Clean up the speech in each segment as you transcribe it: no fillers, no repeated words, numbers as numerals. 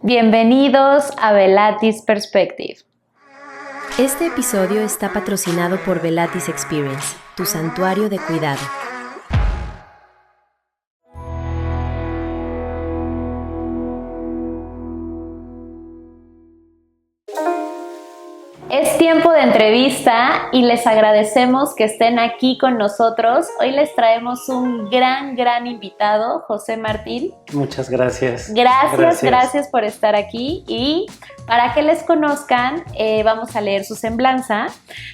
Bienvenidos a Velatis Perspective. Este episodio está patrocinado por Velatis Experience, tu santuario de cuidado. Es tiempo de entrevista y les agradecemos que estén aquí con nosotros. Hoy les traemos un gran invitado, José Martín. Muchas gracias. Gracias por estar aquí. Y para que les conozcan, vamos a leer su semblanza.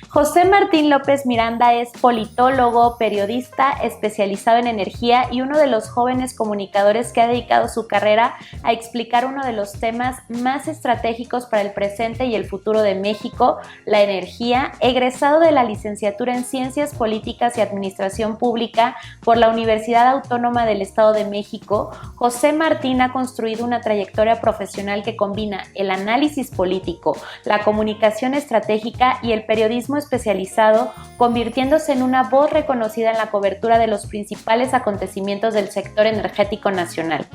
José Martín López Miranda es politólogo, periodista especializado en energía y uno de los jóvenes comunicadores que ha dedicado su carrera a explicar uno de los temas más estratégicos para el presente y el futuro de México, la energía, egresado de la licenciatura en Ciencias Políticas y Administración Pública por la Universidad Autónoma del Estado de México. José Martín ha construido una trayectoria profesional que combina el análisis político, la comunicación estratégica y el periodismo especializado, convirtiéndose en una voz reconocida en la cobertura de los principales acontecimientos del sector energético nacional.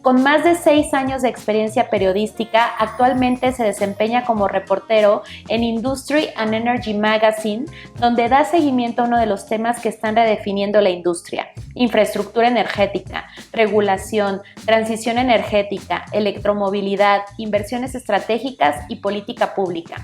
Con más de 6 años de experiencia periodística, actualmente se desempeña como reportero en Industry and Energy Magazine, donde da seguimiento a uno de los temas que están redefiniendo la industria: infraestructura energética, regulación, transición energética, electromovilidad, inversiones estratégicas y política pública.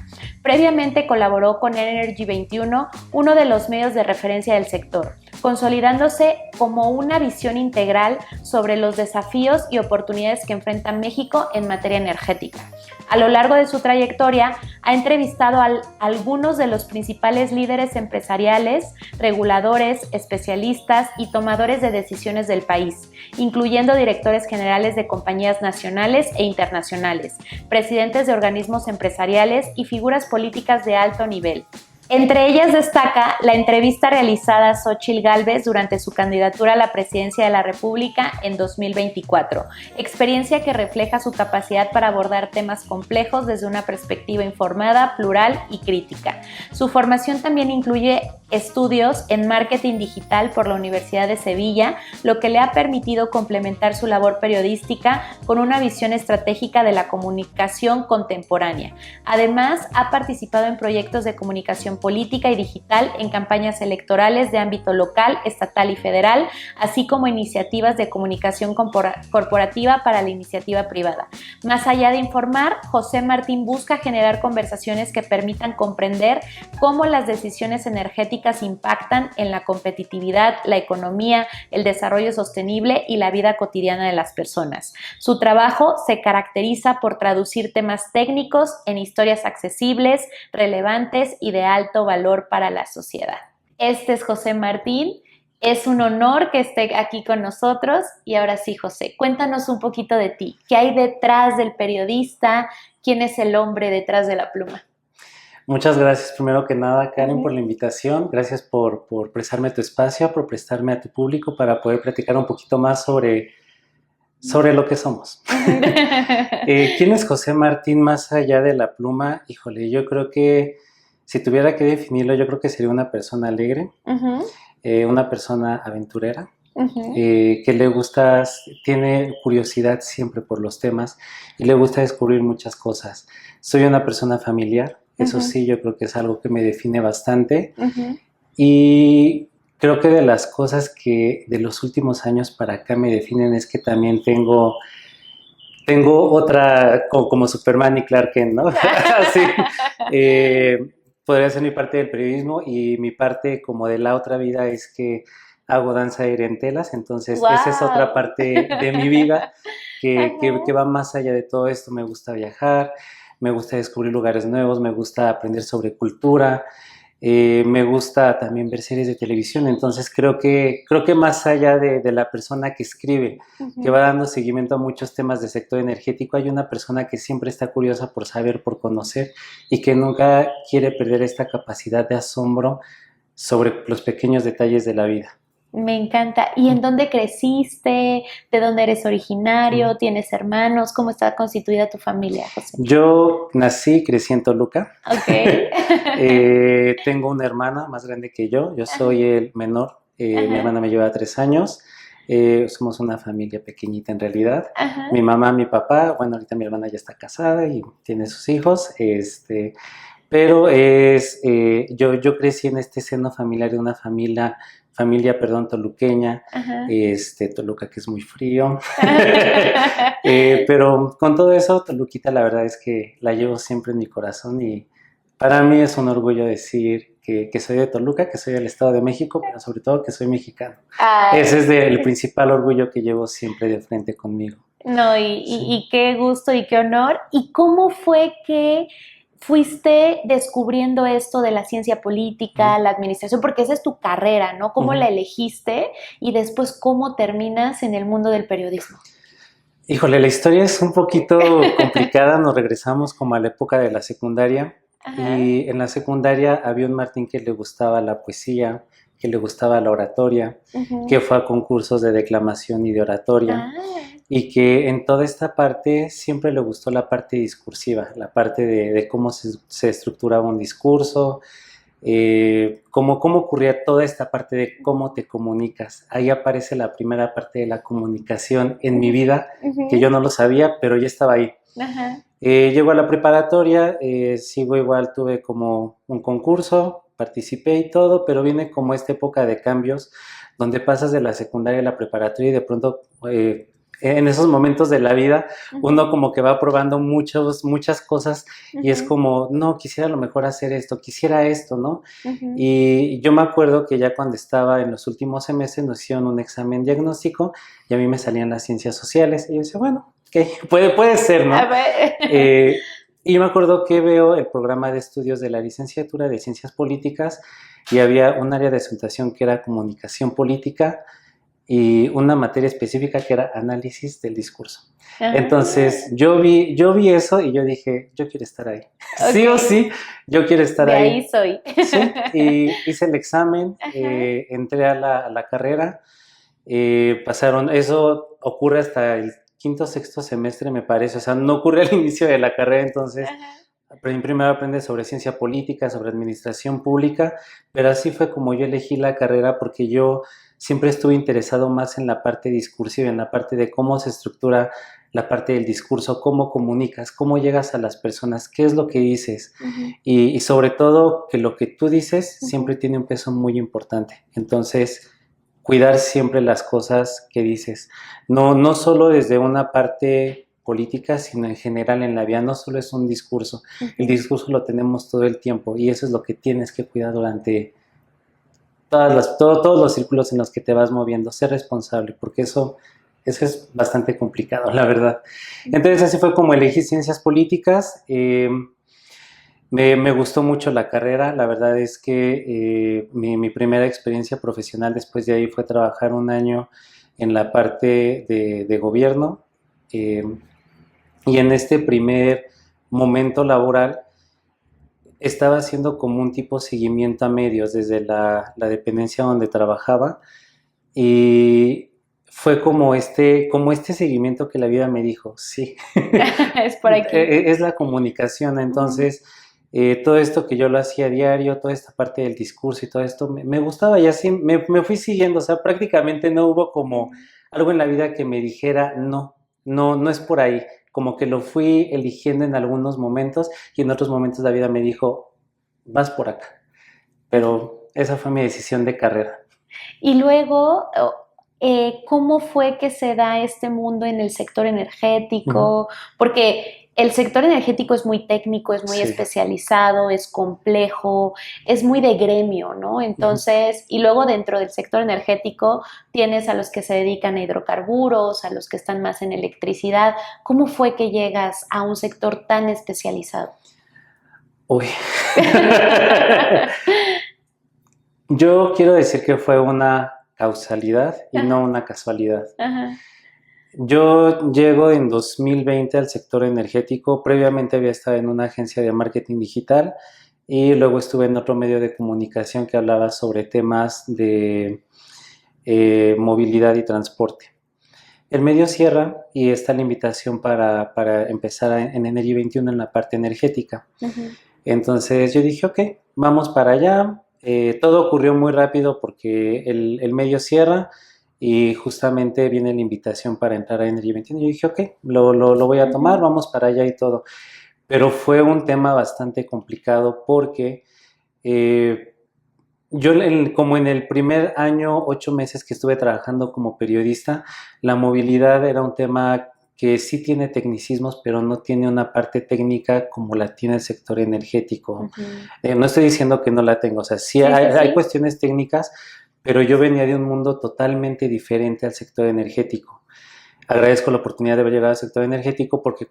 Previamente colaboró con Energy 21, uno de los medios de referencia del sector, consolidándose como una visión integral sobre los desafíos y oportunidades que enfrenta México en materia energética. A lo largo de su trayectoria, ha entrevistado a algunos de los principales líderes empresariales, reguladores, especialistas y tomadores de decisiones del país, incluyendo directores generales de compañías nacionales e internacionales, presidentes de organismos empresariales y figuras políticas de alto nivel. Entre ellas destaca la entrevista realizada a Xóchitl Gálvez durante su candidatura a la presidencia de la República en 2024, experiencia que refleja su capacidad para abordar temas complejos desde una perspectiva informada, plural y crítica. Su formación también incluye estudios en marketing digital por la Universidad de Sevilla, lo que le ha permitido complementar su labor periodística con una visión estratégica de la comunicación contemporánea. Además, ha participado en proyectos de comunicación política y digital en campañas electorales de ámbito local, estatal y federal, así como iniciativas de comunicación corporativa para la iniciativa privada. Más allá de informar, José Martín busca generar conversaciones que permitan comprender cómo las decisiones energéticas impactan en la competitividad, la economía, el desarrollo sostenible y la vida cotidiana de las personas. Su trabajo se caracteriza por traducir temas técnicos en historias accesibles, relevantes y de alto valor para la sociedad. Este es José Martín. Es un honor que esté aquí con nosotros. Y ahora sí, José, cuéntanos un poquito de ti. ¿Qué hay detrás del periodista? ¿Quién es el hombre detrás de la pluma? Muchas gracias, primero que nada, Karen, por la invitación. Gracias por prestarme tu espacio, por prestarme a tu público para poder platicar un poquito más sobre lo que somos. ¿Quién es José Martín más allá de la pluma? Híjole, yo creo que si tuviera que definirlo, yo creo que sería una persona alegre, una persona aventurera, que le gusta, tiene curiosidad siempre por los temas y le gusta descubrir muchas cosas. Soy una persona familiar, eso sí, yo creo que es algo que me define bastante. Y creo que de las cosas que de los últimos años para acá me definen es que también tengo otra, como Superman y Clark Kent, ¿no? Sí. Podría ser mi parte del periodismo y mi parte como de la otra vida es que hago danza aérea en telas, entonces ¡Wow! Esa es otra parte de mi vida que va más allá de todo esto. Me gusta viajar, me gusta descubrir lugares nuevos, me gusta aprender sobre cultura, me gusta también ver series de televisión, entonces creo que más allá de la persona que escribe, que va dando seguimiento a muchos temas del sector energético, hay una persona que siempre está curiosa por saber, por conocer y que nunca quiere perder esta capacidad de asombro sobre los pequeños detalles de la vida. Me encanta. ¿Y en dónde creciste? ¿De dónde eres originario? ¿Tienes hermanos? ¿Cómo está constituida tu familia, José? Yo nací, crecí en Toluca. Ok. Tengo una hermana más grande que yo soy el menor. Mi hermana me lleva 3 años. Somos una familia pequeñita en realidad. Ajá. Mi mamá, mi papá, bueno, ahorita mi hermana ya está casada y tiene sus hijos, pero yo crecí en este seno familiar de una familia, toluqueña, Ajá. Toluca que es muy frío, pero con todo eso, Toluquita la verdad es que la llevo siempre en mi corazón y para mí es un orgullo decir que soy de Toluca, que soy del Estado de México, pero sobre todo que soy mexicano. Ay, Ese es el principal orgullo que llevo siempre de frente conmigo. no, Sí. y qué gusto y qué honor. ¿Y cómo fue que fuiste descubriendo esto de la ciencia política, la administración? Porque esa es tu carrera, ¿no? ¿Cómo la elegiste? Y después, ¿cómo terminas en el mundo del periodismo? Híjole, la historia es un poquito complicada. Nos regresamos como a la época de la secundaria. Ajá. Y en la secundaria había un Martín que le gustaba la poesía, que le gustaba la oratoria, Ujú. que fue a concursos de declamación y de oratoria, Ah, y que en toda esta parte siempre le gustó la parte discursiva, la parte de cómo se estructuraba un discurso, cómo ocurría toda esta parte de cómo te comunicas. Ahí aparece la primera parte de la comunicación en mi vida, que yo no lo sabía, pero ya estaba ahí. ajá. Llego a la preparatoria, sigo igual, tuve como un concurso, participé y todo, pero viene como esta época de cambios donde pasas de la secundaria a la preparatoria y de pronto en esos momentos de la vida uno como que va probando muchas cosas y es como, no, quisiera a lo mejor hacer esto, quisiera esto, ¿no? Y yo me acuerdo que ya cuando estaba en los últimos semestres nos hicieron un examen diagnóstico y a mí me salían las ciencias sociales y yo decía, bueno, okay, puede ser, ¿no? A ver. Y me acuerdo que veo el programa de estudios de la licenciatura de Ciencias Políticas y había un área de acentuación que era comunicación política y una materia específica que era análisis del discurso. Entonces yo vi eso y yo dije, yo quiero estar ahí. Okay. Sí o sí, yo quiero estar de ahí. ahí soy. Sí, y hice el examen, entré a la carrera, pasaron, eso ocurre hasta el quinto, sexto semestre, me parece, o sea, no ocurre al inicio de la carrera, entonces primero aprendes sobre ciencia política, sobre administración pública, pero así fue como yo elegí la carrera porque yo siempre estuve interesado más en la parte discursiva, en la parte de cómo se estructura la parte del discurso, cómo comunicas, cómo llegas a las personas, qué es lo que dices y sobre todo que lo que tú dices siempre tiene un peso muy importante, entonces cuidar siempre las cosas que dices, no solo desde una parte política, sino en general en la vida, no solo es un discurso, el discurso lo tenemos todo el tiempo y eso es lo que tienes que cuidar durante todos los círculos en los que te vas moviendo, ser responsable, porque eso es bastante complicado, la verdad. Entonces así fue como elegí ciencias políticas, me gustó mucho la carrera, la verdad es que mi primera experiencia profesional después de ahí fue trabajar un año en la parte de gobierno y en este primer momento laboral estaba haciendo como un tipo de seguimiento a medios desde la dependencia donde trabajaba y fue como este seguimiento que la vida me dijo, sí, es por aquí. Es la comunicación, entonces todo esto que yo lo hacía a diario, toda esta parte del discurso y todo esto me gustaba y así me fui siguiendo, o sea, prácticamente no hubo como algo en la vida que me dijera no es por ahí, como que lo fui eligiendo en algunos momentos y en otros momentos la vida me dijo, vas por acá, pero esa fue mi decisión de carrera. Y luego, ¿cómo fue que se da este mundo en el sector energético? Porque el sector energético es muy técnico, es muy especializado, es complejo, es muy de gremio, ¿no? Entonces, y luego dentro del sector energético tienes a los que se dedican a hidrocarburos, a los que están más en electricidad. ¿Cómo fue que llegas a un sector tan especializado? Uy. Yo quiero decir que fue una causalidad y no una casualidad. Yo llego en 2020 al sector energético, previamente había estado en una agencia de marketing digital y luego estuve en otro medio de comunicación que hablaba sobre temas de movilidad y transporte. El medio cierra y está la invitación para empezar en Energy 21 en la parte energética. Entonces yo dije, ok, vamos para allá. Todo ocurrió muy rápido porque el medio cierra. y justamente viene la invitación para entrar a Energy 21. Yo dije, ok, lo voy a tomar, vamos para allá y todo. Pero fue un tema bastante complicado porque yo como en el primer año, 8 meses que estuve trabajando como periodista, la movilidad era un tema que sí tiene tecnicismos, pero no tiene una parte técnica como la tiene el sector energético. No estoy diciendo que no la tengo, o sea, sí, hay cuestiones técnicas, pero yo venía de un mundo totalmente diferente al sector energético. Agradezco la oportunidad de haber llegado al sector energético porque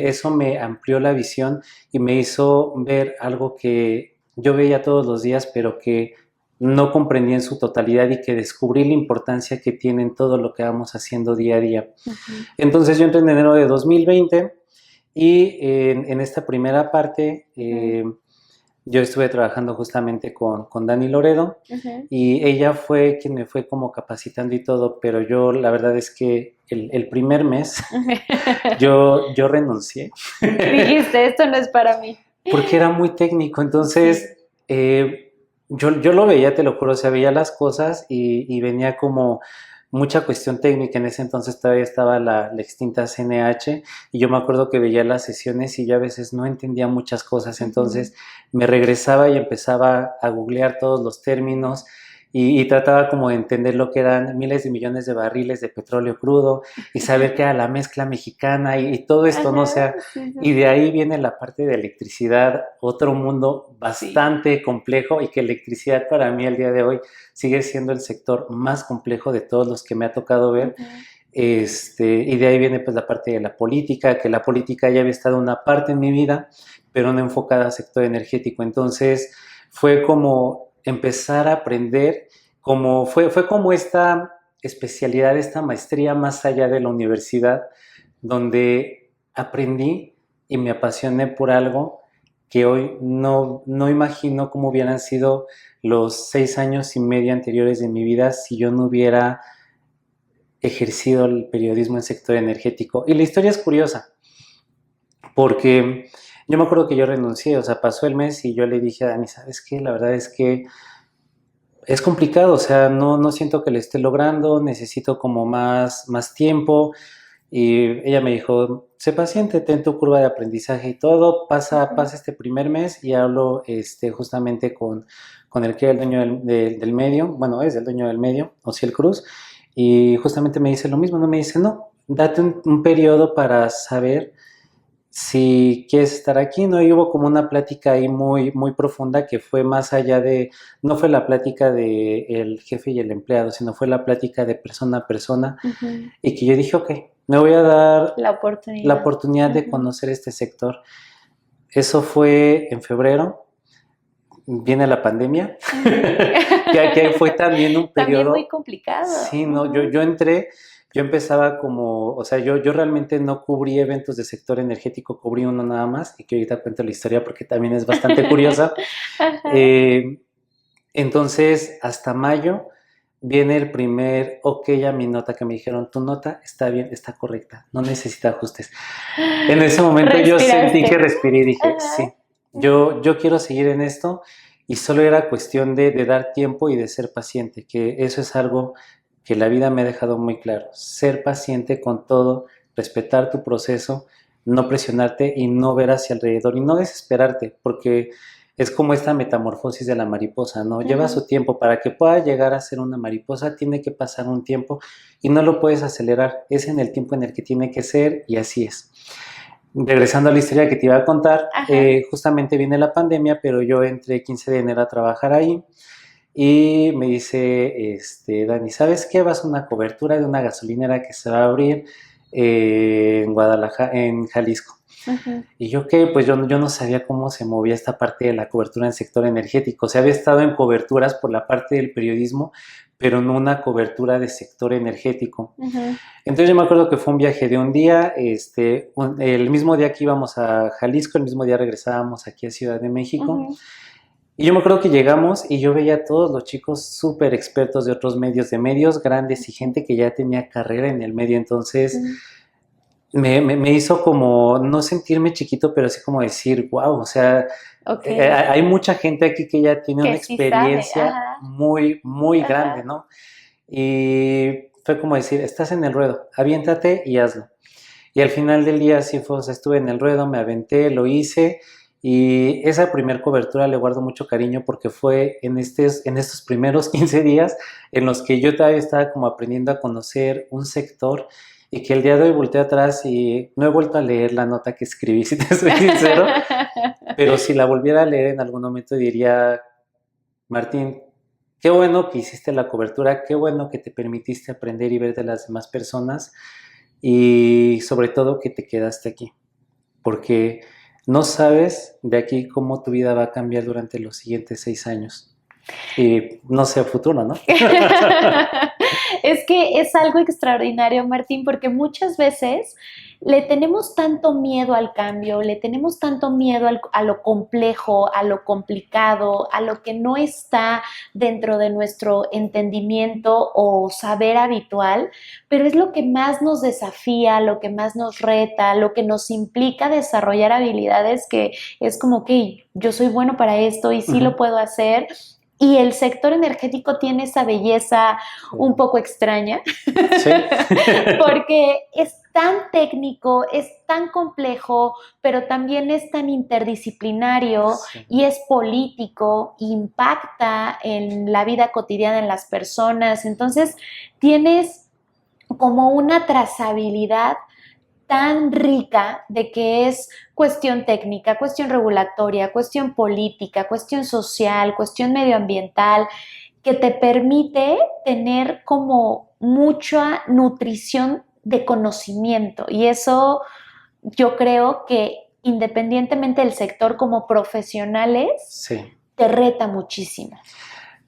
eso me amplió la visión y me hizo ver algo que yo veía todos los días, pero que no comprendí en su totalidad y que descubrí la importancia que tiene en todo lo que vamos haciendo día a día. Entonces yo entré en enero de 2020 y en esta primera parte yo estuve trabajando justamente con Dani Loredo y ella fue quien me fue como capacitando y todo, pero yo la verdad es que el primer mes yo renuncié. Dijiste, esto no es para mí. Porque era muy técnico, entonces yo lo veía, te lo juro, o sea, veía las cosas y venía como mucha cuestión técnica. En ese entonces todavía estaba la extinta CNH y yo me acuerdo que veía las sesiones y yo a veces no entendía muchas cosas, entonces me regresaba y empezaba a googlear todos los términos y trataba como de entender lo que eran miles de millones de barriles de petróleo crudo y saber qué era la mezcla mexicana y todo esto, ¿no? O sea, y de ahí viene la parte de electricidad, otro mundo bastante complejo y que electricidad para mí al día de hoy sigue siendo el sector más complejo de todos los que me ha tocado ver. Y de ahí viene pues la parte de la política, que la política ya había estado una parte en mi vida, pero no enfocada al sector energético. Entonces fue como empezar a aprender, fue como esta especialidad, esta maestría más allá de la universidad, donde aprendí y me apasioné por algo que hoy no imagino cómo hubieran sido los 6 años y medio anteriores de mi vida si yo no hubiera ejercido el periodismo en sector energético. Y la historia es curiosa, porque yo me acuerdo que yo renuncié, o sea, pasó el mes y yo le dije a Dani, ¿sabes qué? La verdad es que es complicado, o sea, no siento que lo esté logrando, necesito como más tiempo. Y ella me dijo, sé paciente, ten tu curva de aprendizaje y todo, pasa este primer mes y hablo justamente con el que era el dueño del medio, bueno, es el dueño del medio, Ociel Cruz, y justamente me dice lo mismo, no me dice, no, date un periodo para saber si quieres estar aquí, ¿no? Y hubo como una plática ahí muy profunda que fue más allá no fue la plática de el jefe y el empleado, sino fue la plática de persona a persona, y que yo dije, ok, me voy a dar la oportunidad de conocer este sector. Eso fue en febrero, viene la pandemia, que fue también un periodo... También muy complicado. Sí, no, yo entré... Yo empezaba o sea, yo realmente no cubrí eventos de sector energético, cubrí uno nada más, y que ahorita cuento la historia porque también es bastante curiosa. Entonces, hasta mayo viene el primer ok a mi nota, que me dijeron, tu nota está bien, está correcta, no necesita ajustes. En ese momento yo sentí que respiré y dije, sí, yo quiero seguir en esto, y solo era cuestión de dar tiempo y de ser paciente, que eso es algo que la vida me ha dejado muy claro, ser paciente con todo, respetar tu proceso, no presionarte y no ver hacia alrededor y no desesperarte, porque es como esta metamorfosis de la mariposa, ¿no? Lleva su tiempo, para que pueda llegar a ser una mariposa tiene que pasar un tiempo y no lo puedes acelerar, es en el tiempo en el que tiene que ser y así es. Regresando a la historia que te iba a contar, justamente viene la pandemia, pero yo entré 15 de enero a trabajar ahí. Y me dice, Dani, ¿sabes qué? Vas a una cobertura de una gasolinera que se va a abrir en Guadalajara, en Jalisco. Y yo, ¿qué? Pues yo no sabía cómo se movía esta parte de la cobertura en el sector energético. O sea, había estado en coberturas por la parte del periodismo, pero no una cobertura de sector energético. Entonces yo me acuerdo que fue un viaje de un día, el mismo día que íbamos a Jalisco, el mismo día regresábamos aquí a Ciudad de México. Y yo me acuerdo que llegamos y yo veía a todos los chicos súper expertos de otros medios grandes y gente que ya tenía carrera en el medio. Entonces me hizo como no sentirme chiquito, pero así como decir, wow, o sea, hay mucha gente aquí que ya tiene una experiencia muy grande, ¿no? Y fue como decir, estás en el ruedo, aviéntate y hazlo. Y al final del día sí fue, o sea, estuve en el ruedo, me aventé, lo hice. Y esa primer cobertura le guardo mucho cariño porque fue en estos primeros 15 días en los que yo todavía estaba como aprendiendo a conocer un sector y que el día de hoy volteé atrás y no he vuelto a leer la nota que escribí, si te soy sincero, pero si la volviera a leer en algún momento diría, Martín, qué bueno que hiciste la cobertura, qué bueno que te permitiste aprender y ver de las demás personas y sobre todo que te quedaste aquí, porque no sabes de aquí cómo tu vida va a cambiar durante los siguientes 6 años. Y no sé, futuro, ¿no? Es que es algo extraordinario, Martín, porque muchas veces le tenemos tanto miedo al cambio, le tenemos tanto miedo a lo complejo, a lo complicado, a lo que no está dentro de nuestro entendimiento o saber habitual, pero es lo que más nos desafía, lo que más nos reta, lo que nos implica desarrollar habilidades que es como, ok, yo soy bueno para esto y sí lo puedo hacer. Y el sector energético tiene esa belleza un poco extraña, Sí. porque es tan técnico, es tan complejo, pero también es tan interdisciplinario Sí. y es político, impacta en la vida cotidiana de las personas. Entonces, tienes como una trazabilidad tan rica de que es cuestión técnica, cuestión regulatoria, cuestión política, cuestión social, cuestión medioambiental, que te permite tener como mucha nutrición de conocimiento. Y eso yo creo que independientemente del sector, como profesionales, Sí. te reta muchísimo.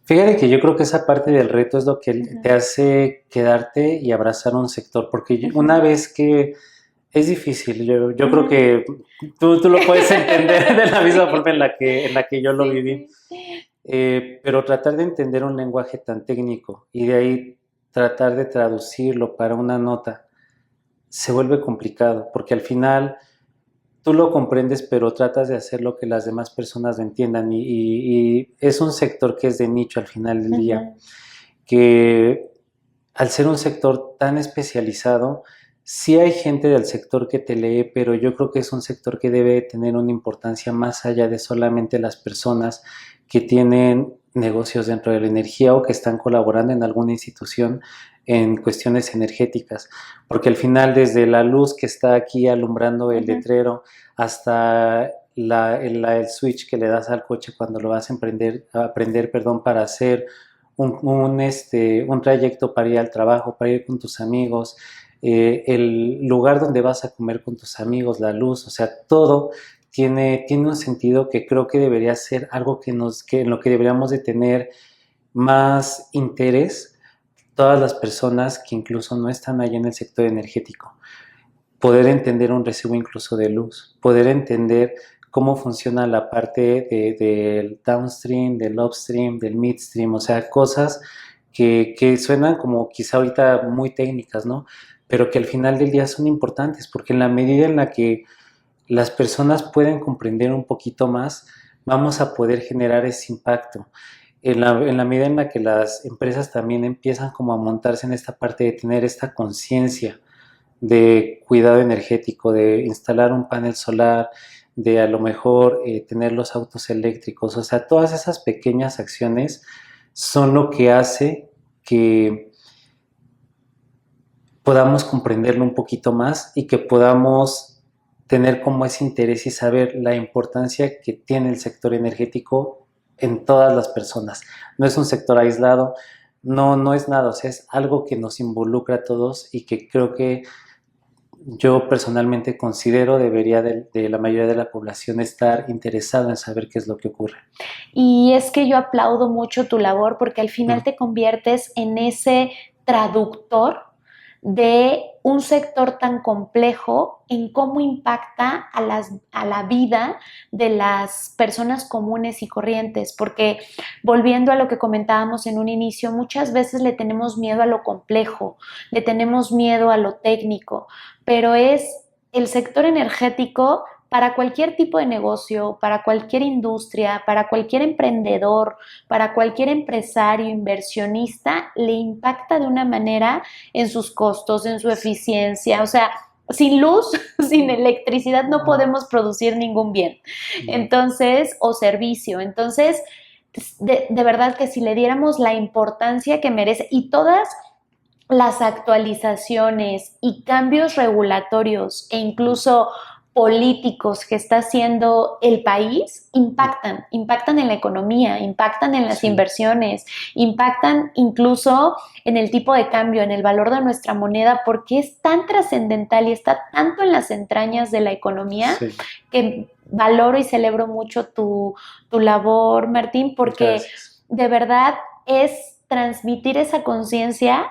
Fíjate que yo creo que esa parte del reto es lo que te hace quedarte y abrazar un sector, porque una vez que es difícil, yo creo que tú lo puedes entender de la misma forma en la que yo lo viví. Pero tratar de entender un lenguaje tan técnico y de ahí tratar de traducirlo para una nota se vuelve complicado, porque al final tú lo comprendes, pero tratas de hacer lo que las demás personas lo entiendan y es un sector que es de nicho al final del día, que al ser un sector tan especializado, sí hay gente del sector que te lee, pero yo creo que es un sector que debe tener una importancia más allá de solamente las personas que tienen negocios dentro de la energía o que están colaborando en alguna institución en cuestiones energéticas, porque al final desde la luz que está aquí alumbrando el letrero hasta el switch que le das al coche cuando lo vas a prender, para hacer un trayecto para ir al trabajo, para ir con tus amigos, el lugar donde vas a comer con tus amigos, la luz, o sea, todo tiene un sentido que creo que debería ser algo que en lo que deberíamos de tener más interés todas las personas que incluso no están ahí en el sector energético. Poder entender un recibo incluso de luz, poder entender cómo funciona la parte del downstream, del upstream, del midstream, o sea, cosas que suenan como quizá ahorita muy técnicas, ¿no? Pero que al final del día son importantes, porque en la medida en la que las personas pueden comprender un poquito más, vamos a poder generar ese impacto. En la medida en la que las empresas también empiezan como a montarse en esta parte de tener esta conciencia de cuidado energético, de instalar un panel solar, de a lo mejor tener los autos eléctricos, o sea, todas esas pequeñas acciones son lo que hace que podamos comprenderlo un poquito más y que podamos tener como ese interés y saber la importancia que tiene el sector energético en todas las personas. No es un sector aislado, no es nada, o sea, es algo que nos involucra a todos y que creo que yo personalmente considero debería de la mayoría de la población estar interesado en saber qué es lo que ocurre. Y es que yo aplaudo mucho tu labor porque al final te conviertes en ese traductor de un sector tan complejo en cómo impacta a la vida de las personas comunes y corrientes, porque volviendo a lo que comentábamos en un inicio, muchas veces le tenemos miedo a lo complejo, le tenemos miedo a lo técnico, pero es el sector energético para cualquier tipo de negocio, para cualquier industria, para cualquier emprendedor, para cualquier empresario, inversionista, le impacta de una manera en sus costos, en su eficiencia. O sea, sin luz, sin electricidad no podemos producir ningún bien. Entonces, o servicio. Entonces, de verdad que si le diéramos la importancia que merece y todas las actualizaciones y cambios regulatorios e incluso políticos que está haciendo el país impactan en la economía, impactan en las inversiones, impactan incluso en el tipo de cambio, en el valor de nuestra moneda, porque es tan trascendental y está tanto en las entrañas de la economía que valoro y celebro mucho tu labor, Martín, porque de verdad es transmitir esa conciencia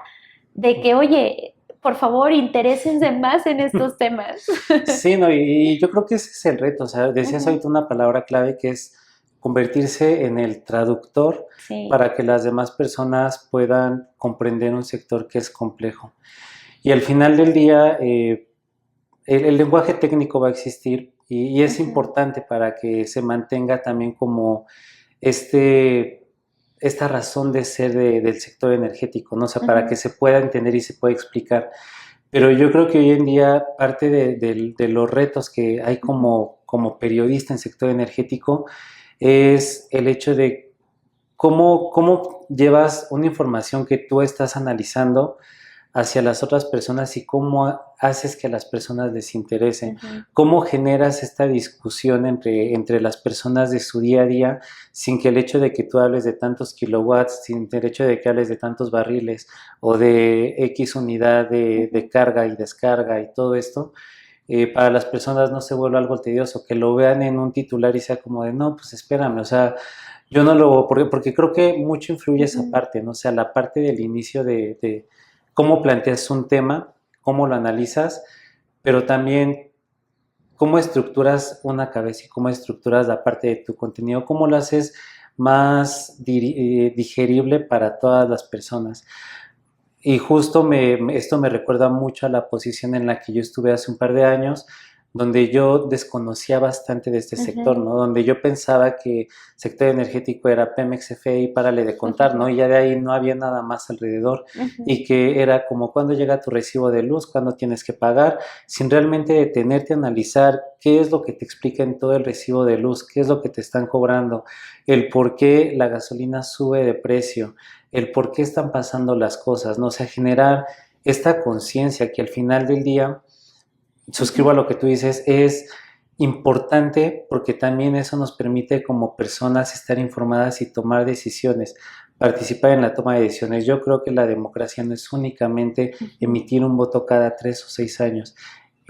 de que, oye, por favor, interésense más en estos temas. Sí, no, y yo creo que ese es el reto. O sea, decías ahorita una palabra clave que es convertirse en el traductor para que las demás personas puedan comprender un sector que es complejo. Y al final del día, el lenguaje técnico va a existir y es importante para que se mantenga también como esta razón de ser del sector energético, ¿no? O sea, para que se pueda entender y se pueda explicar. Pero yo creo que hoy en día parte de los retos que hay como periodista en sector energético es el hecho de cómo llevas una información que tú estás analizando hacia las otras personas y cómo haces que a las personas les interese, cómo generas esta discusión entre las personas de su día a día sin que el hecho de que tú hables de tantos kilowatts, sin el hecho de que hables de tantos barriles o de X unidad de carga y descarga y todo esto, para las personas no se vuelva algo tedioso, que lo vean en un titular y sea como de, no, pues espérame, o sea, yo no lo, porque creo que mucho influye esa parte, ¿no? O sea, la parte del inicio de cómo planteas un tema, cómo lo analizas, pero también cómo estructuras una cabeza y cómo estructuras la parte de tu contenido, cómo lo haces más digerible para todas las personas. Y justo esto me recuerda mucho a la posición en la que yo estuve hace un par de años, donde yo desconocía bastante de este sector, ¿no? Donde yo pensaba que sector energético era Pemex, CFE y párale de contar, ¿no? Y ya de ahí no había nada más alrededor y que era como cuando llega tu recibo de luz, cuándo tienes que pagar, sin realmente detenerte a analizar qué es lo que te explica en todo el recibo de luz, qué es lo que te están cobrando, el por qué la gasolina sube de precio, el por qué están pasando las cosas, ¿no? O sea, generar esta conciencia que al final del día, suscribo a lo que tú dices, es importante porque también eso nos permite como personas estar informadas y tomar decisiones, participar en la toma de decisiones. Yo creo que la democracia no es únicamente emitir un voto cada 3 o 6 años,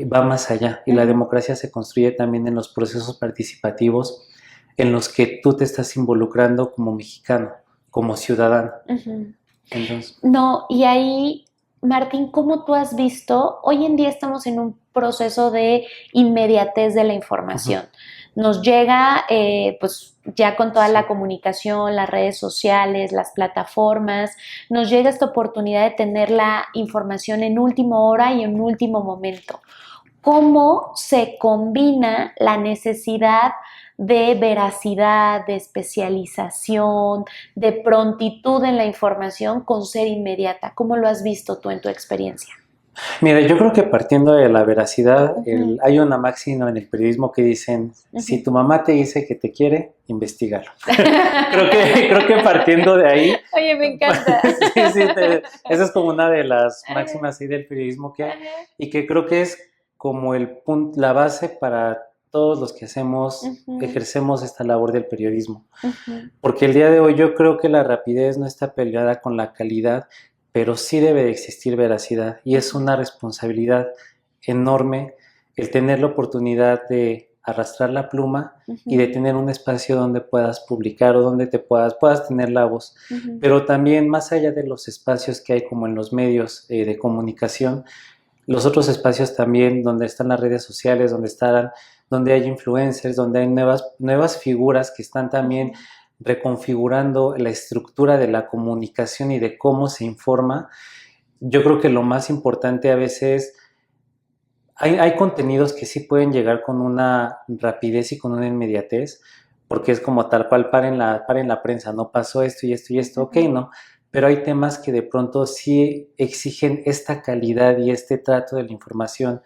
va más allá y la democracia se construye también en los procesos participativos en los que tú te estás involucrando como mexicano, como ciudadano. Entonces, no, y ahí, Martín, ¿cómo tú has visto? Hoy en día estamos en un proceso de inmediatez de la información. Nos llega, pues ya con toda la comunicación, las redes sociales, las plataformas, nos llega esta oportunidad de tener la información en última hora y en último momento. ¿Cómo se combina la necesidad de veracidad, de especialización, de prontitud en la información con ser inmediata? ¿Cómo lo has visto tú en tu experiencia? Mira, yo creo que partiendo de la veracidad, hay una máxima en el periodismo que dicen, si tu mamá te dice que te quiere, investígalo. creo que partiendo de ahí... Oye, me encanta. sí, esa es como una de las máximas ahí del periodismo que hay y que creo que es como la base para todos los que ejercemos esta labor del periodismo. Porque el día de hoy yo creo que la rapidez no está peleada con la calidad, pero sí debe de existir veracidad y es una responsabilidad enorme el tener la oportunidad de arrastrar la pluma y de tener un espacio donde puedas publicar o donde puedas tener la voz, pero también más allá de los espacios que hay como en los medios de comunicación, los otros espacios también donde están las redes sociales, donde hay influencers, donde hay nuevas figuras que están también reconfigurando la estructura de la comunicación y de cómo se informa. Yo creo que lo más importante a veces, hay contenidos que sí pueden llegar con una rapidez y con una inmediatez, porque es como tal cual, paren la prensa, no pasó esto y esto y esto, ok, no, pero hay temas que de pronto sí exigen esta calidad y este trato de la información.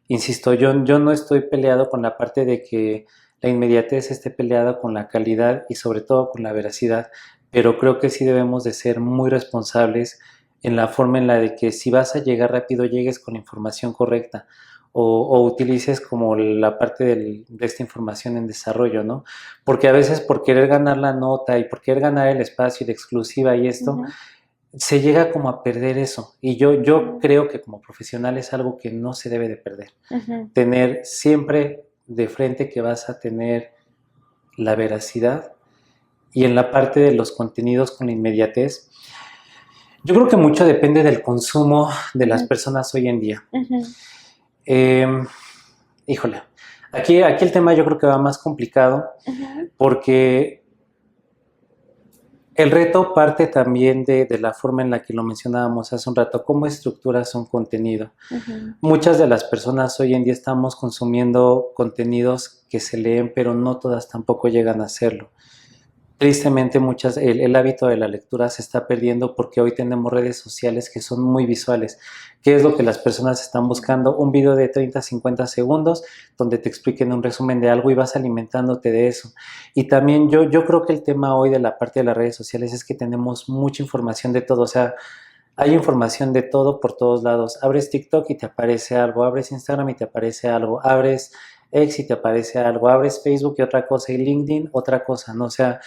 Insisto, yo no estoy peleado con la parte de que la inmediatez esté peleada con la calidad y sobre todo con la veracidad, pero creo que sí debemos de ser muy responsables en la forma en la de que si vas a llegar rápido, llegues con la información correcta o utilices como la parte de esta información en desarrollo, ¿no? Porque a veces por querer ganar la nota y por querer ganar el espacio de exclusiva y esto, se llega como a perder eso. Y yo creo que como profesional es algo que no se debe de perder. Tener siempre de frente que vas a tener la veracidad y en la parte de los contenidos con la inmediatez. Yo creo que mucho depende del consumo de las personas hoy en día. Híjole, aquí el tema yo creo que va más complicado porque el reto parte también de la forma en la que lo mencionábamos hace un rato, cómo estructuras un contenido. Muchas de las personas hoy en día estamos consumiendo contenidos que se leen, pero no todas tampoco llegan a hacerlo. Tristemente, el hábito de la lectura se está perdiendo porque hoy tenemos redes sociales que son muy visuales. ¿Qué es lo que las personas están buscando? Un video de 30, 50 segundos donde te expliquen un resumen de algo y vas alimentándote de eso. Y también yo creo que el tema hoy de la parte de las redes sociales es que tenemos mucha información de todo. O sea, hay información de todo por todos lados. Abres TikTok y te aparece algo, abres Instagram y te aparece algo, abres X y te aparece algo, abres Facebook y otra cosa, y LinkedIn otra cosa, ¿no? O sea,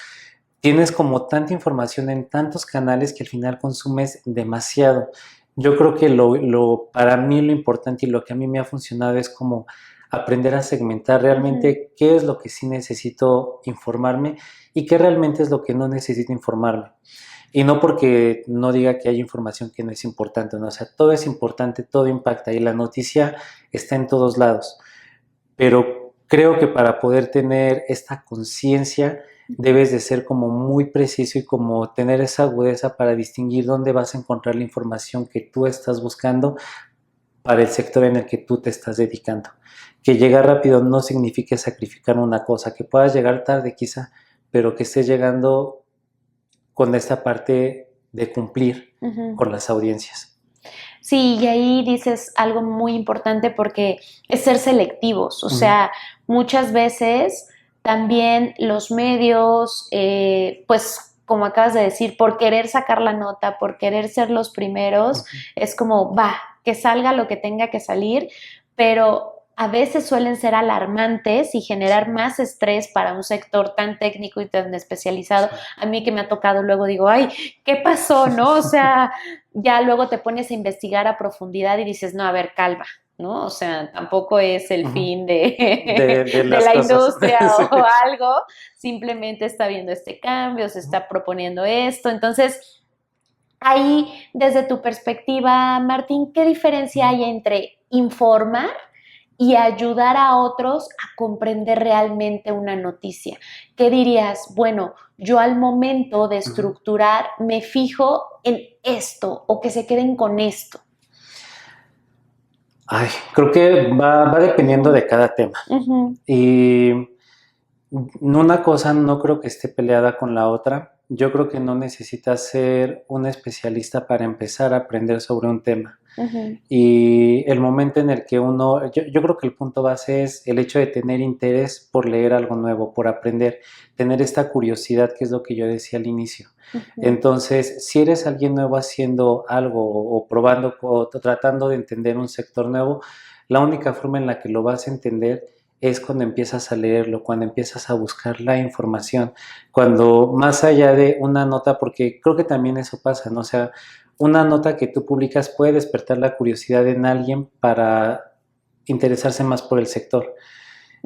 tienes como tanta información en tantos canales que al final consumes demasiado. Yo creo que para mí lo importante y lo que a mí me ha funcionado es como aprender a segmentar realmente qué es lo que sí necesito informarme y qué realmente es lo que no necesito informarme. Y no porque no diga que hay información que no es importante, ¿no? O sea, todo es importante, todo impacta y la noticia está en todos lados. Pero creo que para poder tener esta conciencia debes de ser como muy preciso y como tener esa agudeza para distinguir dónde vas a encontrar la información que tú estás buscando para el sector en el que tú te estás dedicando. Que llegar rápido no significa sacrificar una cosa, que puedas llegar tarde quizá, pero que estés llegando con esta parte de cumplir con las audiencias. Sí, y ahí dices algo muy importante porque es ser selectivos, o sea, muchas veces también los medios, pues como acabas de decir, por querer sacar la nota, por querer ser los primeros, es como, que salga lo que tenga que salir, pero a veces suelen ser alarmantes y generar más estrés para un sector tan técnico y tan especializado. A mí que me ha tocado luego digo, ay, ¿qué pasó? ¿No? O sea, ya luego te pones a investigar a profundidad y dices, no, a ver, calma, ¿no? O sea, tampoco es el fin de la industria o algo, simplemente está viendo este cambio, se está proponiendo esto. Entonces, ahí, desde tu perspectiva, Martín, ¿qué diferencia hay entre informar y ayudar a otros a comprender realmente una noticia? ¿Qué dirías? Bueno, yo al momento de estructurar me fijo en esto o que se queden con esto. Ay, creo que va dependiendo de cada tema. Y una cosa no creo que esté peleada con la otra. Yo creo que no necesitas ser un especialista para empezar a aprender sobre un tema. Y el momento en el que yo creo que el punto base es el hecho de tener interés por leer algo nuevo, por aprender, tener esta curiosidad, que es lo que yo decía al inicio. Entonces, si eres alguien nuevo haciendo algo o probando o tratando de entender un sector nuevo, la única forma en la que lo vas a entender es cuando empiezas a leerlo, cuando empiezas a buscar la información, cuando más allá de una nota, porque creo que también eso pasa, ¿no? O sea, una nota que tú publicas puede despertar la curiosidad en alguien para interesarse más por el sector.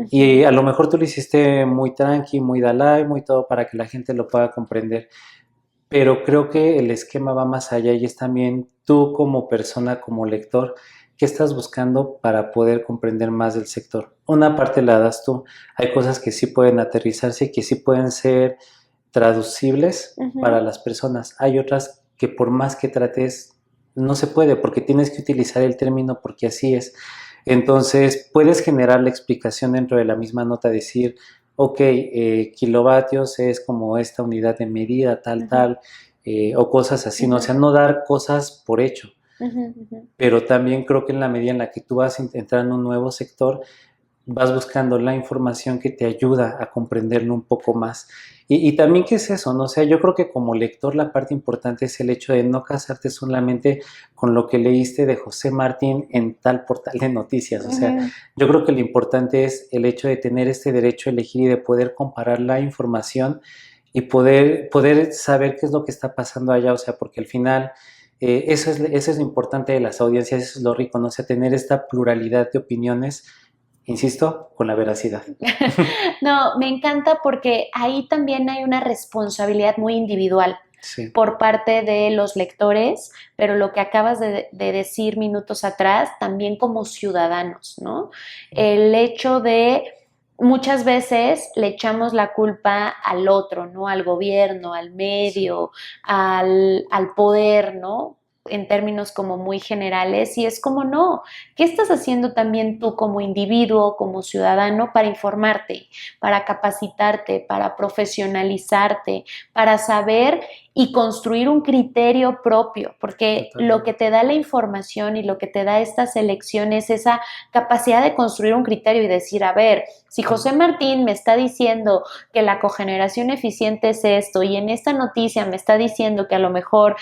Y a lo mejor tú lo hiciste muy tranqui, muy dalai, muy todo para que la gente lo pueda comprender. Pero creo que el esquema va más allá y es también tú como persona, como lector, ¿qué estás buscando para poder comprender más del sector? Una parte la das tú. Hay cosas que sí pueden aterrizarse y que sí pueden ser traducibles para las personas. Hay otras que por más que trates, no se puede porque tienes que utilizar el término porque así es. Entonces, puedes generar la explicación dentro de la misma nota, decir, ok, kilovatios es como esta unidad de medida, tal, o cosas así, ¿no? O sea, no dar cosas por hecho. Pero también creo que en la medida en la que tú vas entrando en un nuevo sector, vas buscando la información que te ayuda a comprenderlo un poco más. Y también, ¿qué es eso? ¿No? O sea, yo creo que como lector la parte importante es el hecho de no casarte solamente con lo que leíste de José Martín en tal portal de noticias. O sea, yo creo que lo importante es el hecho de tener este derecho a elegir y de poder comparar la información y poder saber qué es lo que está pasando allá. O sea, porque al final eso es lo importante de las audiencias, eso es lo rico, ¿no? O sea, tener esta pluralidad de opiniones, insisto, con la veracidad. No, me encanta porque ahí también hay una responsabilidad muy individual Sí. por parte de los lectores, pero lo que acabas de decir minutos atrás, también como ciudadanos, ¿no? El hecho de muchas veces le echamos la culpa al otro, ¿no? Al gobierno, al medio, al poder, ¿no? En términos como muy generales, y es como no, ¿qué estás haciendo también tú como individuo, como ciudadano para informarte, para capacitarte, para profesionalizarte, para saber y construir un criterio propio? Porque Totalmente. lo que te da la información y lo que te da esta selección es esa capacidad de construir un criterio y decir, a ver, si José Martín me está diciendo que la cogeneración eficiente es esto y en esta noticia me está diciendo que a lo mejor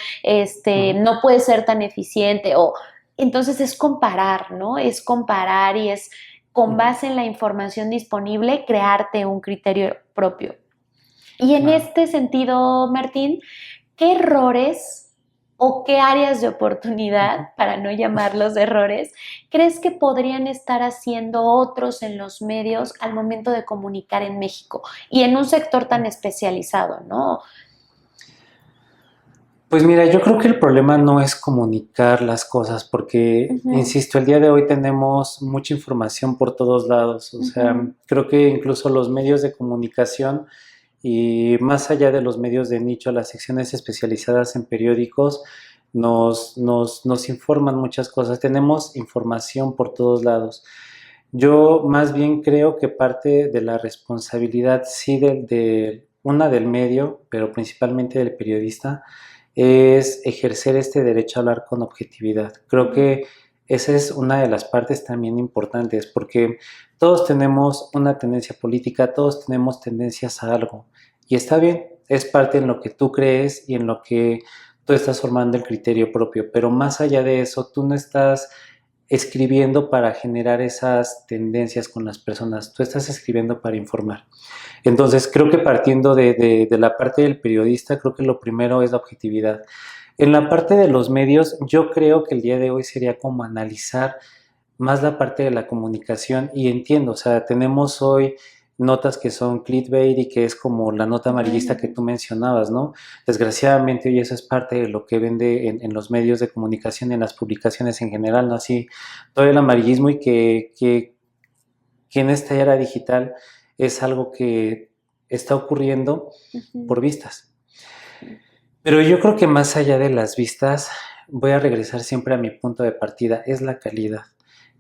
no puede ser tan eficiente, o entonces es comparar, ¿no? Es comparar y es con base en la información disponible crearte un criterio propio. Y en este sentido, Martín, ¿qué errores o qué áreas de oportunidad, para no llamarlos errores, crees que podrían estar haciendo otros en los medios al momento de comunicar en México y en un sector tan especializado, ¿no? Pues mira, yo creo que el problema no es comunicar las cosas, porque, insisto, el día de hoy tenemos mucha información por todos lados. O sea, creo que incluso los medios de comunicación y más allá de los medios de nicho, las secciones especializadas en periódicos nos informan muchas cosas. Tenemos información por todos lados. Yo más bien creo que parte de la responsabilidad, sí, una del medio, pero principalmente del periodista, es ejercer este derecho a hablar con objetividad. Creo que esa es una de las partes también importantes, porque todos tenemos una tendencia política, todos tenemos tendencias a algo, y está bien, es parte en lo que tú crees y en lo que tú estás formando el criterio propio, pero más allá de eso, tú no estás escribiendo para generar esas tendencias con las personas, tú estás escribiendo para informar. Entonces, creo que partiendo de la parte del periodista, creo que lo primero es la objetividad. En la parte de los medios, yo creo que el día de hoy sería como analizar más la parte de la comunicación, y entiendo, o sea, tenemos hoy notas que son clickbait y que es como la nota amarillista que tú mencionabas, ¿no? Desgraciadamente hoy eso es parte de lo que vende en los medios de comunicación y en las publicaciones en general, ¿no? Así, todo el amarillismo, y que en esta era digital es algo que está ocurriendo por vistas. Pero yo creo que más allá de las vistas, voy a regresar siempre a mi punto de partida, es la calidad.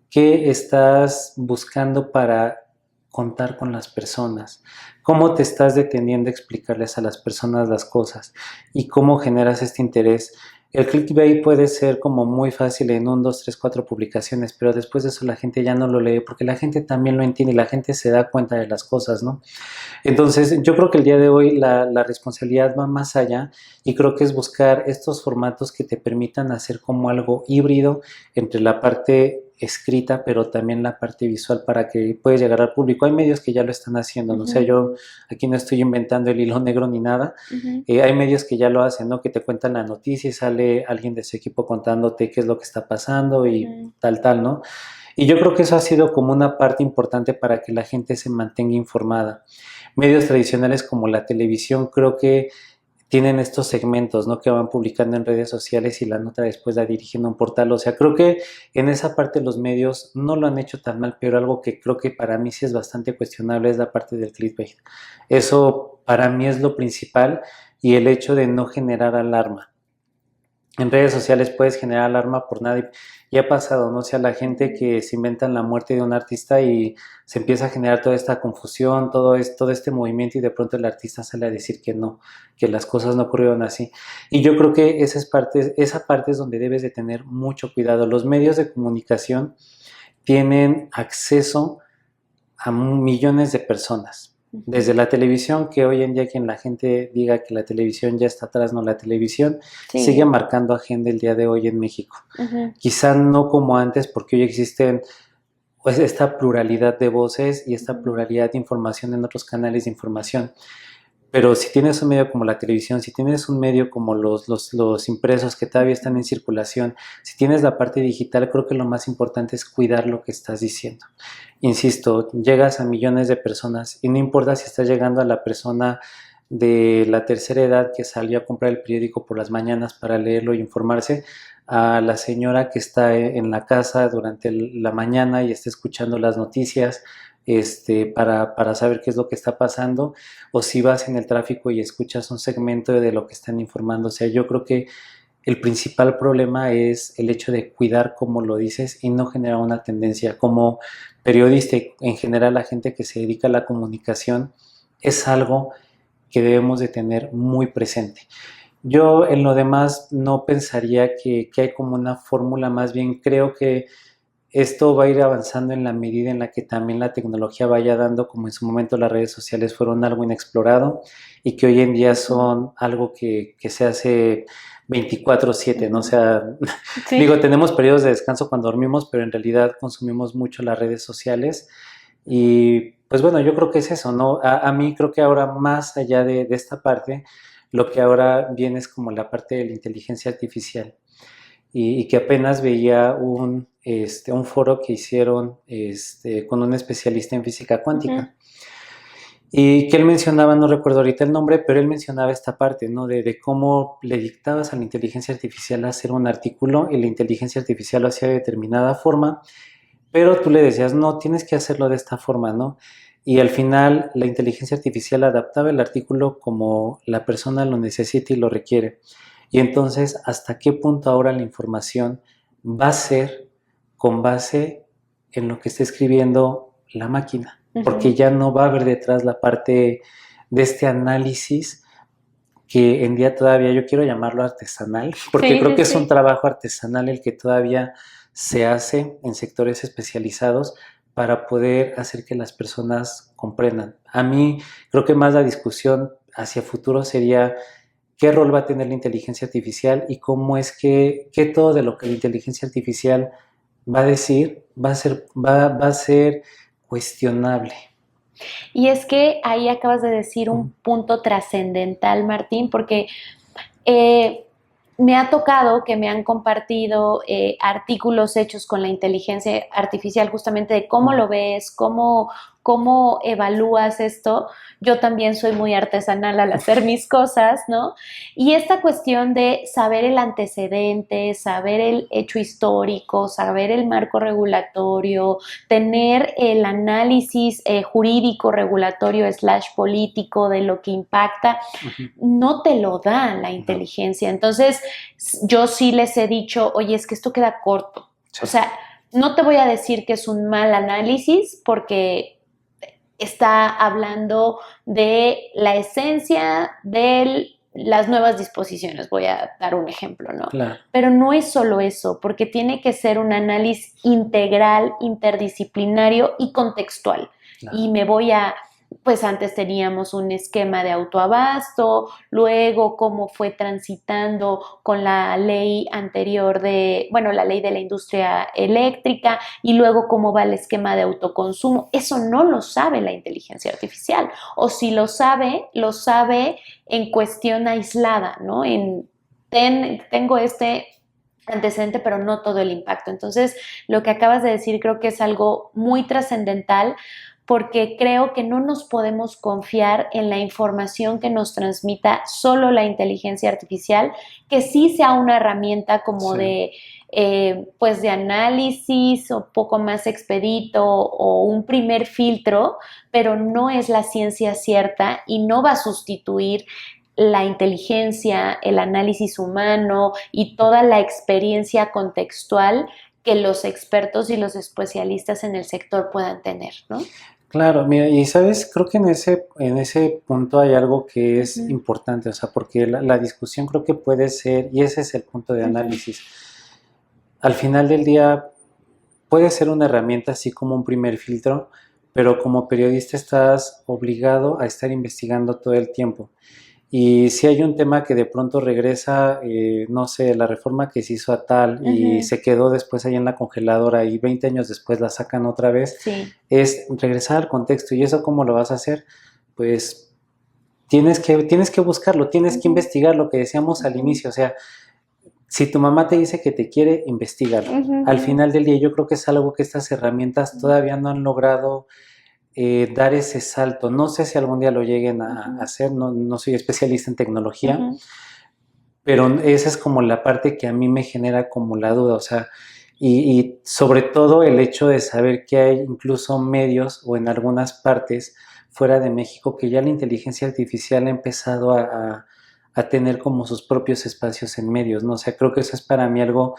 ¿Qué estás buscando para contar con las personas? ¿Cómo te estás deteniendo a explicarles a las personas las cosas? ¿Y cómo generas este interés? El clickbait puede ser como muy fácil en 1, 2, 3, 4 publicaciones, pero después de eso la gente ya no lo lee, porque la gente también lo entiende y la gente se da cuenta de las cosas, ¿no? Entonces, yo creo que el día de hoy la responsabilidad va más allá, y creo que es buscar estos formatos que te permitan hacer como algo híbrido entre la parte escrita, pero también la parte visual, para que puedas llegar al público. Hay medios que ya lo están haciendo, ¿no? O sea, yo aquí no estoy inventando el hilo negro ni nada. Hay medios que ya lo hacen, ¿no? Que te cuentan la noticia y sale alguien de su equipo contándote qué es lo que está pasando y tal, ¿no? Y yo creo que eso ha sido como una parte importante para que la gente se mantenga informada. Medios tradicionales como la televisión creo que tienen estos segmentos, ¿no? Que van publicando en redes sociales y la nota después la dirigen a un portal. O sea, creo que en esa parte los medios no lo han hecho tan mal, pero algo que creo que para mí sí es bastante cuestionable es la parte del clickbait. Eso para mí es lo principal, y el hecho de no generar alarma. en redes sociales puedes generar alarma por nada y ha pasado, ¿no? O sea, la gente que se inventan la muerte de un artista y se empieza a generar toda esta confusión, todo este movimiento y de pronto el artista sale a decir que no, que las cosas no ocurrieron así. Y yo creo que esa parte es donde debes de tener mucho cuidado. Los medios de comunicación tienen acceso a millones de personas. Desde la televisión, que hoy en día quien la gente diga que la televisión ya está atrás, no, la televisión sigue marcando agenda el día de hoy en México. Quizá no como antes, porque hoy existen pues esta pluralidad de voces y esta pluralidad de información en otros canales de información. Pero si tienes un medio como la televisión, si tienes un medio como los impresos que todavía están en circulación, si tienes la parte digital, creo que lo más importante es cuidar lo que estás diciendo. Insisto, llegas a millones de personas y no importa si estás llegando a la persona de la tercera edad que salió a comprar el periódico por las mañanas para leerlo y informarse, a la señora que está en la casa durante la mañana y está escuchando las noticias, para saber qué es lo que está pasando, o si vas en el tráfico y escuchas un segmento de lo que están informando. O sea, yo creo que el principal problema es el hecho de cuidar cómo lo dices y no generar una tendencia. Como periodista y en general la gente que se dedica a la comunicación, es algo que debemos de tener muy presente. Yo en lo demás no pensaría que hay como una fórmula, más bien creo que esto va a ir avanzando en la medida en la que también la tecnología vaya dando, como en su momento las redes sociales fueron algo inexplorado y que hoy en día son algo que se hace 24/7, ¿no? O sea, digo, tenemos periodos de descanso cuando dormimos, pero en realidad consumimos mucho las redes sociales y pues bueno, yo creo que es eso, ¿no? A mí creo que ahora más allá de esta parte, lo que ahora viene es como la parte de la inteligencia artificial. Y que apenas veía un foro que hicieron con un especialista en física cuántica. Y que él mencionaba, no recuerdo ahorita el nombre, pero él mencionaba esta parte, ¿no? De cómo le dictabas a la inteligencia artificial hacer un artículo y la inteligencia artificial lo hacía de determinada forma, pero tú le decías, no, tienes que hacerlo de esta forma, ¿no? Y al final la inteligencia artificial adaptaba el artículo como la persona lo necesita y lo requiere. Y entonces, ¿hasta qué punto ahora la información va a ser con base en lo que está escribiendo la máquina? Porque ya no va a haber detrás la parte de este análisis que en día todavía yo quiero llamarlo artesanal, porque creo que es un trabajo artesanal el que todavía se hace en sectores especializados para poder hacer que las personas comprendan. A mí creo que más la discusión hacia futuro sería qué rol va a tener la inteligencia artificial y cómo es que todo de lo que la inteligencia artificial va a decir va a ser cuestionable. Y es que ahí acabas de decir un punto trascendental, Martín, porque me ha tocado que me han compartido artículos hechos con la inteligencia artificial, justamente de cómo lo ves, cómo evalúas esto. Yo también soy muy artesanal al hacer mis cosas, ¿no? Y esta cuestión de saber el antecedente, saber el hecho histórico, saber el marco regulatorio, tener el análisis jurídico, regulatorio / político de lo que impacta, no te lo da la inteligencia. Entonces, yo sí les he dicho, oye, es que esto queda corto. Sí. O sea, no te voy a decir que es un mal análisis porque está hablando de la esencia de las nuevas disposiciones, voy a dar un ejemplo, ¿no? Claro. Pero no es solo eso, porque tiene que ser un análisis integral, interdisciplinario y contextual. Claro. Y me voy a... Pues antes teníamos un esquema de autoabasto, luego cómo fue transitando con la ley anterior la ley de la industria eléctrica y luego cómo va el esquema de autoconsumo. Eso no lo sabe la inteligencia artificial, o si lo sabe en cuestión aislada, ¿no? Tengo este antecedente, pero no todo el impacto. Entonces, lo que acabas de decir creo que es algo muy trascendental, porque creo que no nos podemos confiar en la información que nos transmita solo la inteligencia artificial, que sí sea una herramienta como de análisis o poco más expedito o un primer filtro, pero no es la ciencia cierta y no va a sustituir la inteligencia, el análisis humano y toda la experiencia contextual que los expertos y los especialistas en el sector puedan tener, ¿no? Claro, mira, y sabes, creo que en ese punto hay algo que es importante, o sea, porque la discusión creo que puede ser, y ese es el punto de análisis. Al final del día puede ser una herramienta así como un primer filtro, pero como periodista estás obligado a estar investigando todo el tiempo. Y si hay un tema que de pronto regresa, no sé, la reforma que se hizo a tal y se quedó después ahí en la congeladora y 20 años después la sacan otra vez, es regresar al contexto. ¿Y eso cómo lo vas a hacer? Pues tienes que buscarlo, tienes que investigar lo que decíamos al inicio. O sea, si tu mamá te dice que te quiere, investígalo. Al final del día yo creo que es algo que estas herramientas todavía no han logrado dar ese salto. No sé si algún día lo lleguen a hacer, no soy especialista en tecnología, pero esa es como la parte que a mí me genera como la duda, o sea, y sobre todo el hecho de saber que hay incluso medios o en algunas partes fuera de México que ya la inteligencia artificial ha empezado a tener como sus propios espacios en medios, ¿no? O sea, creo que eso es para mí algo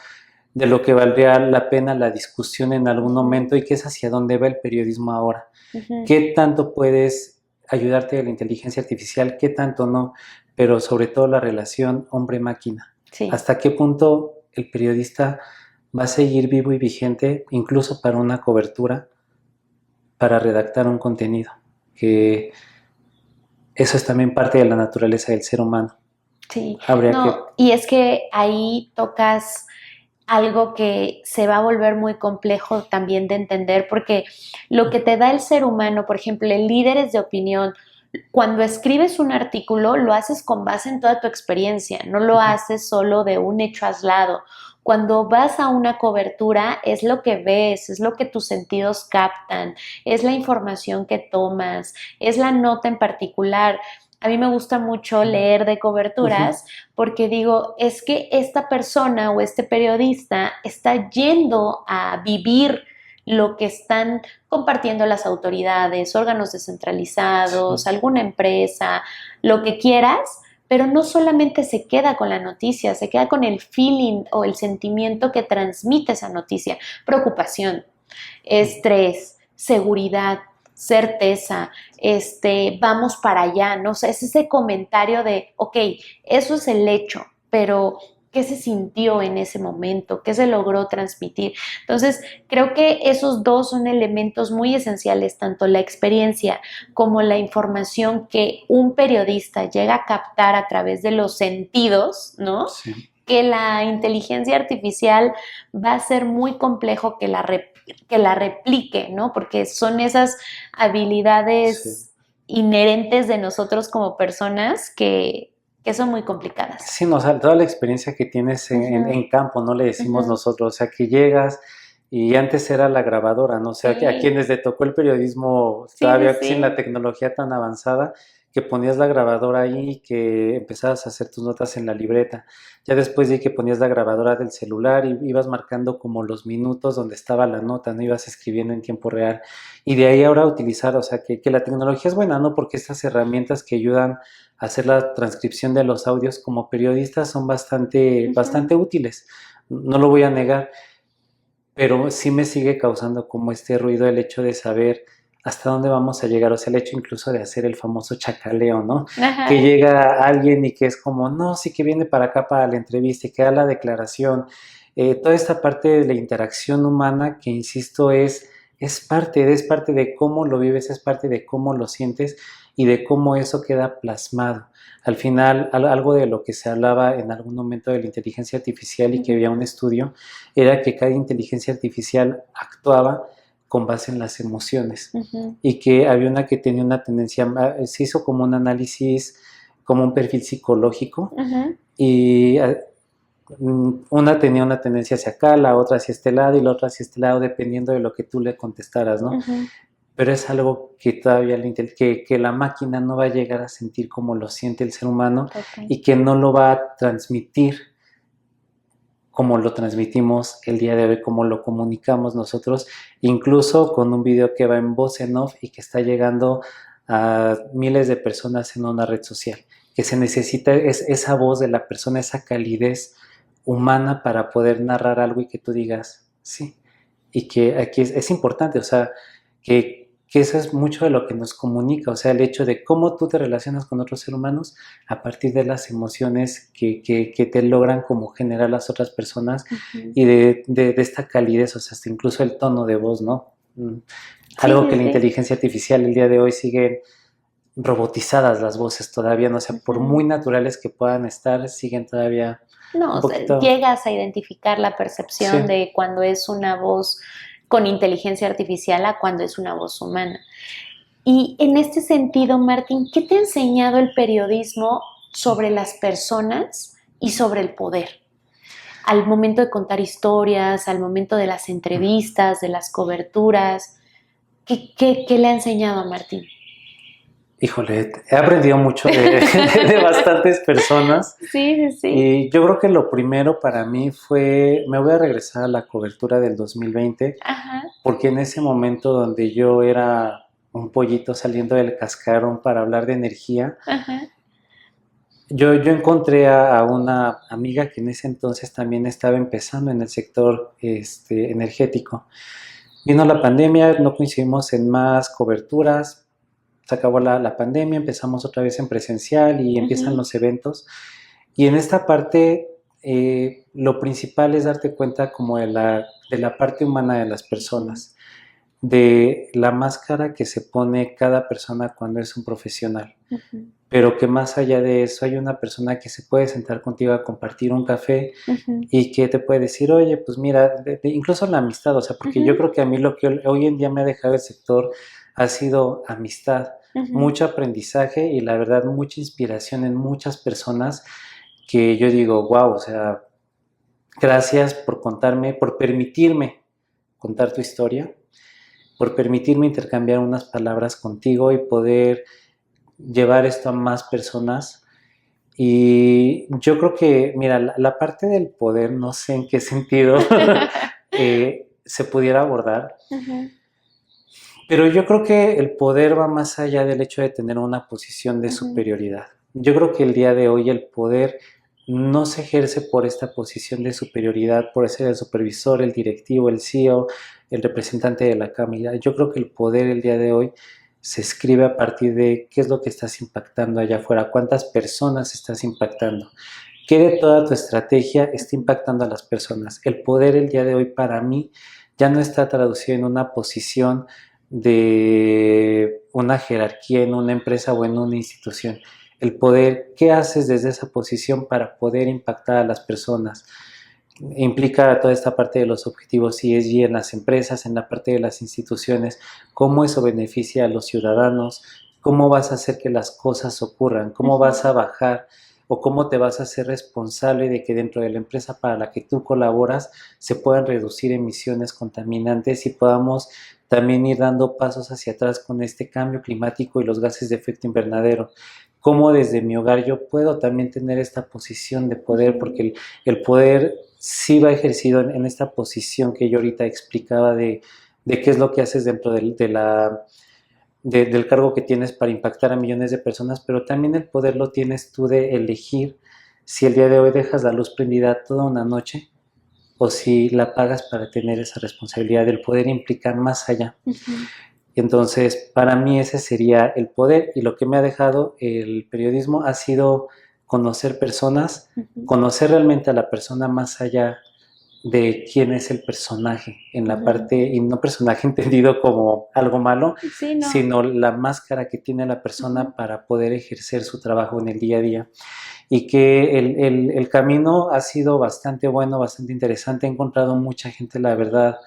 de lo que valdría la pena la discusión en algún momento y que es hacia dónde va el periodismo ahora. ¿Qué tanto puedes ayudarte de la inteligencia artificial? ¿Qué tanto no? Pero sobre todo la relación hombre-máquina. ¿Hasta qué punto el periodista va a seguir vivo y vigente, incluso para una cobertura, para redactar un contenido? Que eso es también parte de la naturaleza del ser humano. Sí, y es que ahí tocas algo que se va a volver muy complejo también de entender, porque lo que te da el ser humano, por ejemplo, en líderes de opinión, cuando escribes un artículo, lo haces con base en toda tu experiencia, no lo haces solo de un hecho aislado. Cuando vas a una cobertura, es lo que ves, es lo que tus sentidos captan, es la información que tomas, es la nota en particular. A mí me gusta mucho leer de coberturas porque digo, es que esta persona o este periodista está yendo a vivir lo que están compartiendo las autoridades, órganos descentralizados, alguna empresa, lo que quieras, pero no solamente se queda con la noticia, se queda con el feeling o el sentimiento que transmite esa noticia, preocupación, estrés, seguridad, certeza, vamos para allá, ¿no? O sea, es ese comentario de, ok, eso es el hecho, pero ¿qué se sintió en ese momento? ¿Qué se logró transmitir? Entonces, creo que esos dos son elementos muy esenciales, tanto la experiencia como la información que un periodista llega a captar a través de los sentidos, ¿no? Sí. Que la inteligencia artificial va a ser muy complejo que la replique, ¿no? Porque son esas habilidades inherentes de nosotros como personas que son muy complicadas. Sí, no, o sea, toda la experiencia que tienes en campo, no le decimos nosotros, o sea, que llegas y antes era la grabadora, ¿no? O sea, que a quienes le tocó el periodismo todavía sin la tecnología tan avanzada, que ponías la grabadora ahí y que empezabas a hacer tus notas en la libreta. Ya después de que ponías la grabadora del celular y ibas marcando como los minutos donde estaba la nota, no ibas escribiendo en tiempo real. Y de ahí ahora utilizar, o sea, que la tecnología es buena, ¿no? Porque estas herramientas que ayudan a hacer la transcripción de los audios como periodistas son bastante útiles. No lo voy a negar, pero sí me sigue causando como este ruido el hecho de saber hasta dónde vamos a llegar, o sea, el hecho incluso de hacer el famoso chacaleo, ¿no? Que llega alguien y que es como, no, sí que viene para acá para la entrevista y que da la declaración. Toda esta parte de la interacción humana que, insisto, es parte de cómo lo vives, es parte de cómo lo sientes y de cómo eso queda plasmado. Al final, algo de lo que se hablaba en algún momento de la inteligencia artificial y que había un estudio, era que cada inteligencia artificial actuaba con base en las emociones y que había una que tenía una tendencia, se hizo como un análisis, como un perfil psicológico y una tenía una tendencia hacia acá, la otra hacia este lado y la otra hacia este lado, dependiendo de lo que tú le contestaras, ¿no? Pero es algo que todavía que la máquina no va a llegar a sentir como lo siente el ser humano y que no lo va a transmitir como lo transmitimos el día de hoy, como lo comunicamos nosotros, incluso con un video que va en voz en off y que está llegando a miles de personas en una red social. que se necesita es esa voz de la persona, esa calidez humana para poder narrar algo y que tú digas, sí, y que aquí es importante, o sea, que eso es mucho de lo que nos comunica, o sea, el hecho de cómo tú te relacionas con otros seres humanos a partir de las emociones que te logran como generar las otras personas y de esta calidez, o sea, hasta incluso el tono de voz, ¿no? Algo que la inteligencia artificial el día de hoy sigue robotizadas las voces todavía, no sé, por muy naturales que puedan estar, siguen todavía no, un poquito... llegas a identificar la percepción de cuando es una voz con inteligencia artificial a cuando es una voz humana. Y en este sentido, Martín, ¿qué te ha enseñado el periodismo sobre las personas y sobre el poder? Al momento de contar historias, al momento de las entrevistas, de las coberturas, ¿qué le ha enseñado a Martín? Híjole, he aprendido mucho de bastantes personas. Sí. Y yo creo que lo primero para mí fue, me voy a regresar a la cobertura del 2020, porque en ese momento donde yo era un pollito saliendo del cascarón para hablar de energía, yo encontré a una amiga que en ese entonces también estaba empezando en el sector energético. Vino la pandemia, no coincidimos en más coberturas. Se acabó la pandemia, empezamos otra vez en presencial y empiezan los eventos. Y en esta parte, lo principal es darte cuenta como de la parte humana de las personas, de la máscara que se pone cada persona cuando es un profesional. Pero que más allá de eso hay una persona que se puede sentar contigo a compartir un café y que te puede decir, oye, pues mira, incluso la amistad, o sea, porque yo creo que a mí lo que hoy en día me ha dejado el sector ha sido amistad. Mucho aprendizaje y la verdad mucha inspiración en muchas personas que yo digo, wow, o sea, gracias por contarme, por permitirme contar tu historia, por permitirme intercambiar unas palabras contigo y poder llevar esto a más personas. Y yo creo que, mira, la parte del poder, no sé en qué sentido se pudiera abordar, pero yo creo que el poder va más allá del hecho de tener una posición de superioridad. Yo creo que el día de hoy el poder no se ejerce por esta posición de superioridad, por ser el supervisor, el directivo, el CEO, el representante de la Cámara. Yo creo que el poder el día de hoy se escribe a partir de qué es lo que estás impactando allá afuera, cuántas personas estás impactando, qué de toda tu estrategia está impactando a las personas. El poder el día de hoy para mí ya no está traducido en una posición de una jerarquía en una empresa o en una institución. El poder, ¿qué haces desde esa posición para poder impactar a las personas? Implica toda esta parte de los objetivos ESG en las empresas, en la parte de las instituciones, cómo eso beneficia a los ciudadanos, cómo vas a hacer que las cosas ocurran, cómo vas a bajar o cómo te vas a hacer responsable de que dentro de la empresa para la que tú colaboras se puedan reducir emisiones contaminantes y podamos también ir dando pasos hacia atrás con este cambio climático y los gases de efecto invernadero. Cómo desde mi hogar yo puedo también tener esta posición de poder, porque el poder sí va ejercido en esta posición que yo ahorita explicaba de qué es lo que haces dentro del cargo que tienes para impactar a millones de personas, pero también el poder lo tienes tú de elegir si el día de hoy dejas la luz prendida toda una noche o si la pagas para tener esa responsabilidad del poder implicar más allá. Entonces, para mí ese sería el poder, y lo que me ha dejado el periodismo ha sido conocer personas, conocer realmente a la persona más allá de quién es el personaje en la parte, y no personaje entendido como algo malo, sino la máscara que tiene la persona para poder ejercer su trabajo en el día a día. Y que el camino ha sido bastante bueno, bastante interesante. He encontrado mucha gente, la verdad,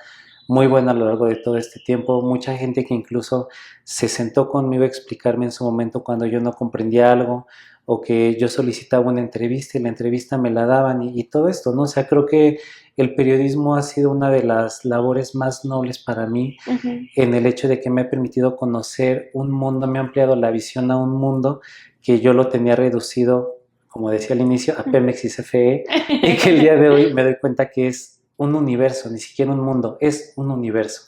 muy buena a lo largo de todo este tiempo, mucha gente que incluso se sentó conmigo a explicarme en su momento cuando yo no comprendía algo, o que yo solicitaba una entrevista y la entrevista me la daban y todo esto, ¿no? O sea, creo que el periodismo ha sido una de las labores más nobles para mí en el hecho de que me ha permitido conocer un mundo, me ha ampliado la visión a un mundo que yo lo tenía reducido, como decía al inicio, a Pemex y CFE, y que el día de hoy me doy cuenta que es un universo, ni siquiera un mundo, es un universo.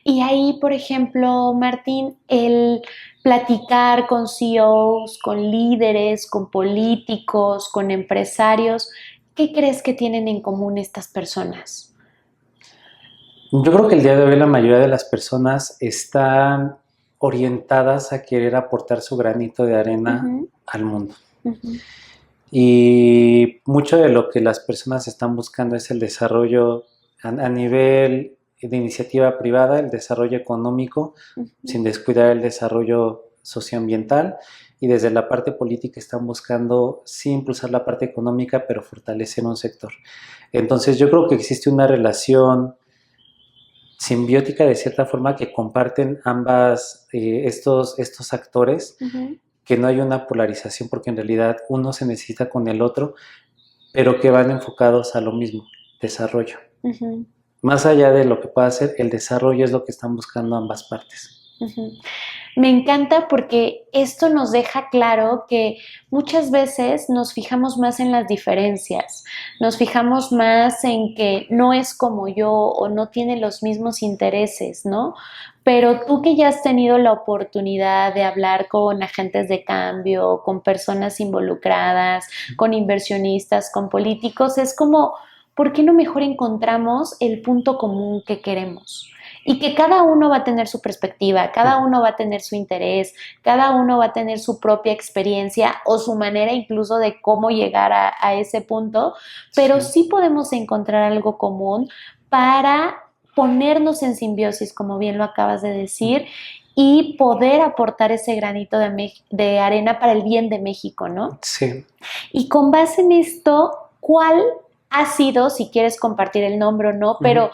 Y ahí, por ejemplo, Martín, el platicar con CEOs, con líderes, con políticos, con empresarios, ¿qué crees que tienen en común estas personas? Yo creo que el día de hoy la mayoría de las personas están orientadas a querer aportar su granito de arena Ujú, al mundo. ujú, Y mucho de lo que las personas están buscando es el desarrollo a nivel de iniciativa privada, el desarrollo económico, ujú. sin descuidar el desarrollo socioambiental. Y desde la parte política están buscando sí impulsar la parte económica, pero fortalecer un sector. Entonces yo creo que existe una relación simbiótica de cierta forma que comparten ambas, estos actores, Ujú, que no hay una polarización porque en realidad uno se necesita con el otro, pero que van enfocados a lo mismo, desarrollo. ujú, Más allá de lo que pueda ser, el desarrollo es lo que están buscando ambas partes. ujú. Me encanta porque esto nos deja claro que muchas veces nos fijamos más en las diferencias, nos fijamos más en que no es como yo o no tiene los mismos intereses, ¿no? Pero tú que ya has tenido la oportunidad de hablar con agentes de cambio, con personas involucradas, con inversionistas, con políticos, es como, ¿por qué no mejor encontramos el punto común que queremos? Y que cada uno va a tener su perspectiva, cada uno va a tener su interés, cada uno va a tener su propia experiencia o su manera incluso de cómo llegar a ese punto, pero Sí. sí podemos encontrar algo común para ponernos en simbiosis, como bien lo acabas de decir, y poder aportar ese granito de arena para el bien de México, ¿no? Sí. Y con base en esto, ¿cuál ha sido, si quieres compartir el nombre o no, Ujú. pero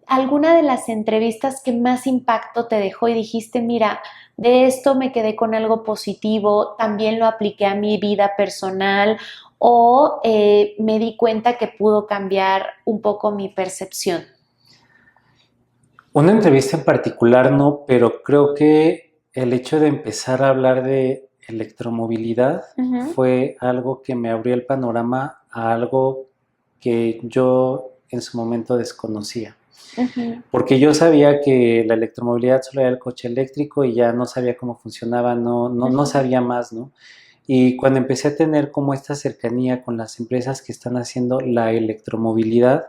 alguna de las entrevistas que más impacto te dejó y dijiste, mira, de esto me quedé con algo positivo, también lo apliqué a mi vida personal o me di cuenta que pudo cambiar un poco mi percepción? Una entrevista en particular no, pero creo que el hecho de empezar a hablar de electromovilidad Ujú, fue algo que me abrió el panorama a algo que yo en su momento desconocía. ujú, Porque yo sabía que la electromovilidad solo era el coche eléctrico y ya no sabía cómo funcionaba, no ujú, sabía más, ¿no? Y cuando empecé a tener como esta cercanía con las empresas que están haciendo la electromovilidad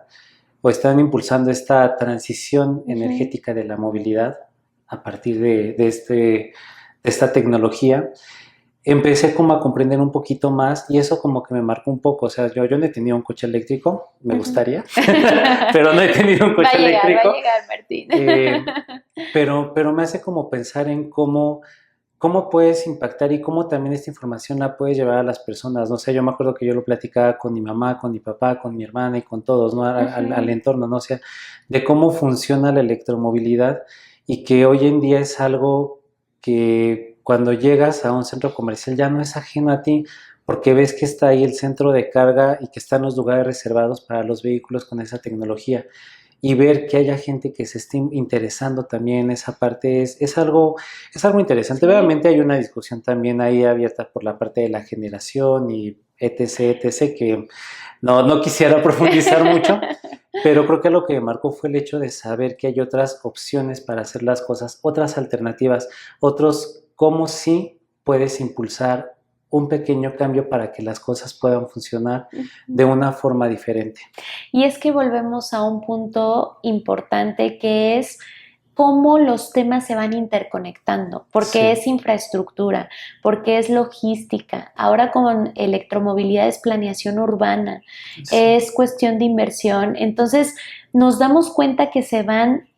o están impulsando esta transición ujú. energética de la movilidad a partir de esta tecnología, empecé como a comprender un poquito más y eso como que me marcó un poco. O sea, yo no he tenido un coche eléctrico, me Ujú. gustaría, pero no he tenido un Va a coche llegar, va a eléctrico. llegar, Martín. eh, pero me hace como pensar en cómo puedes impactar y cómo también esta información la puedes llevar a las personas. No sé, yo me acuerdo que yo lo platicaba con mi mamá, con mi papá, con mi hermana y con todos, ¿no? Al Ujú, entorno, ¿no? O sea, de cómo funciona la electromovilidad y que hoy en día es algo que cuando llegas a un centro comercial ya no es ajeno a ti, porque ves que está ahí el centro de carga y que están los lugares reservados para los vehículos con esa tecnología y ver que haya gente que se esté interesando también en esa parte es algo interesante. sí. Obviamente hay una discusión también ahí abierta por la parte de la generación y etc, etc, que no quisiera profundizar mucho, pero creo que lo que me marcó fue el hecho de saber que hay otras opciones para hacer las cosas, otras alternativas, otros cómo sí puedes impulsar un pequeño cambio para que las cosas puedan funcionar de Ujú. una forma diferente. Y es que volvemos a un punto importante que es cómo los temas se van interconectando, porque Sí, es infraestructura, porque es logística. Ahora con electromovilidad es planeación urbana, sí. es cuestión de inversión. Entonces nos damos cuenta que se van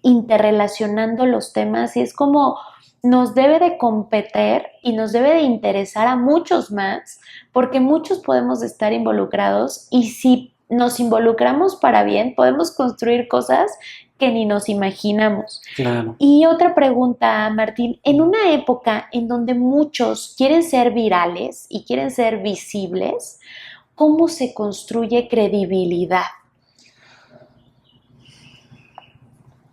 interrelacionando los temas y es como nos debe de competir y nos debe de interesar a muchos más, porque muchos podemos estar involucrados y si nos involucramos para bien, podemos construir cosas que ni nos imaginamos. Claro. Y otra pregunta, Martín, en una época en donde muchos quieren ser virales y quieren ser visibles, ¿cómo se construye credibilidad?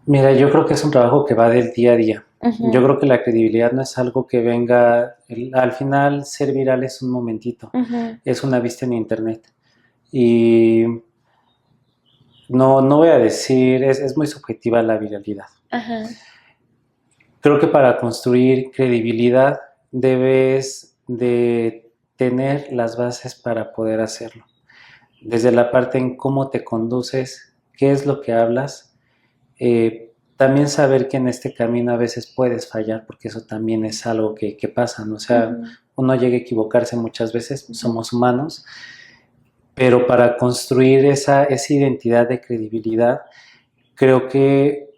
Mira, yo creo que es un trabajo que va del día a día. Yo Ujú, creo que la credibilidad no es algo que venga, al final ser viral es un momentito, ujú, es una vista en internet. Y no voy a decir, es muy subjetiva la viralidad. Ajá. Creo que para construir credibilidad debes de tener las bases para poder hacerlo. Desde la parte en cómo te conduces, qué es lo que hablas, también saber que en este camino a veces puedes fallar, porque eso también es algo que pasa, ¿no? O sea, uno llega a equivocarse muchas veces, somos humanos, pero para construir esa identidad de credibilidad, creo que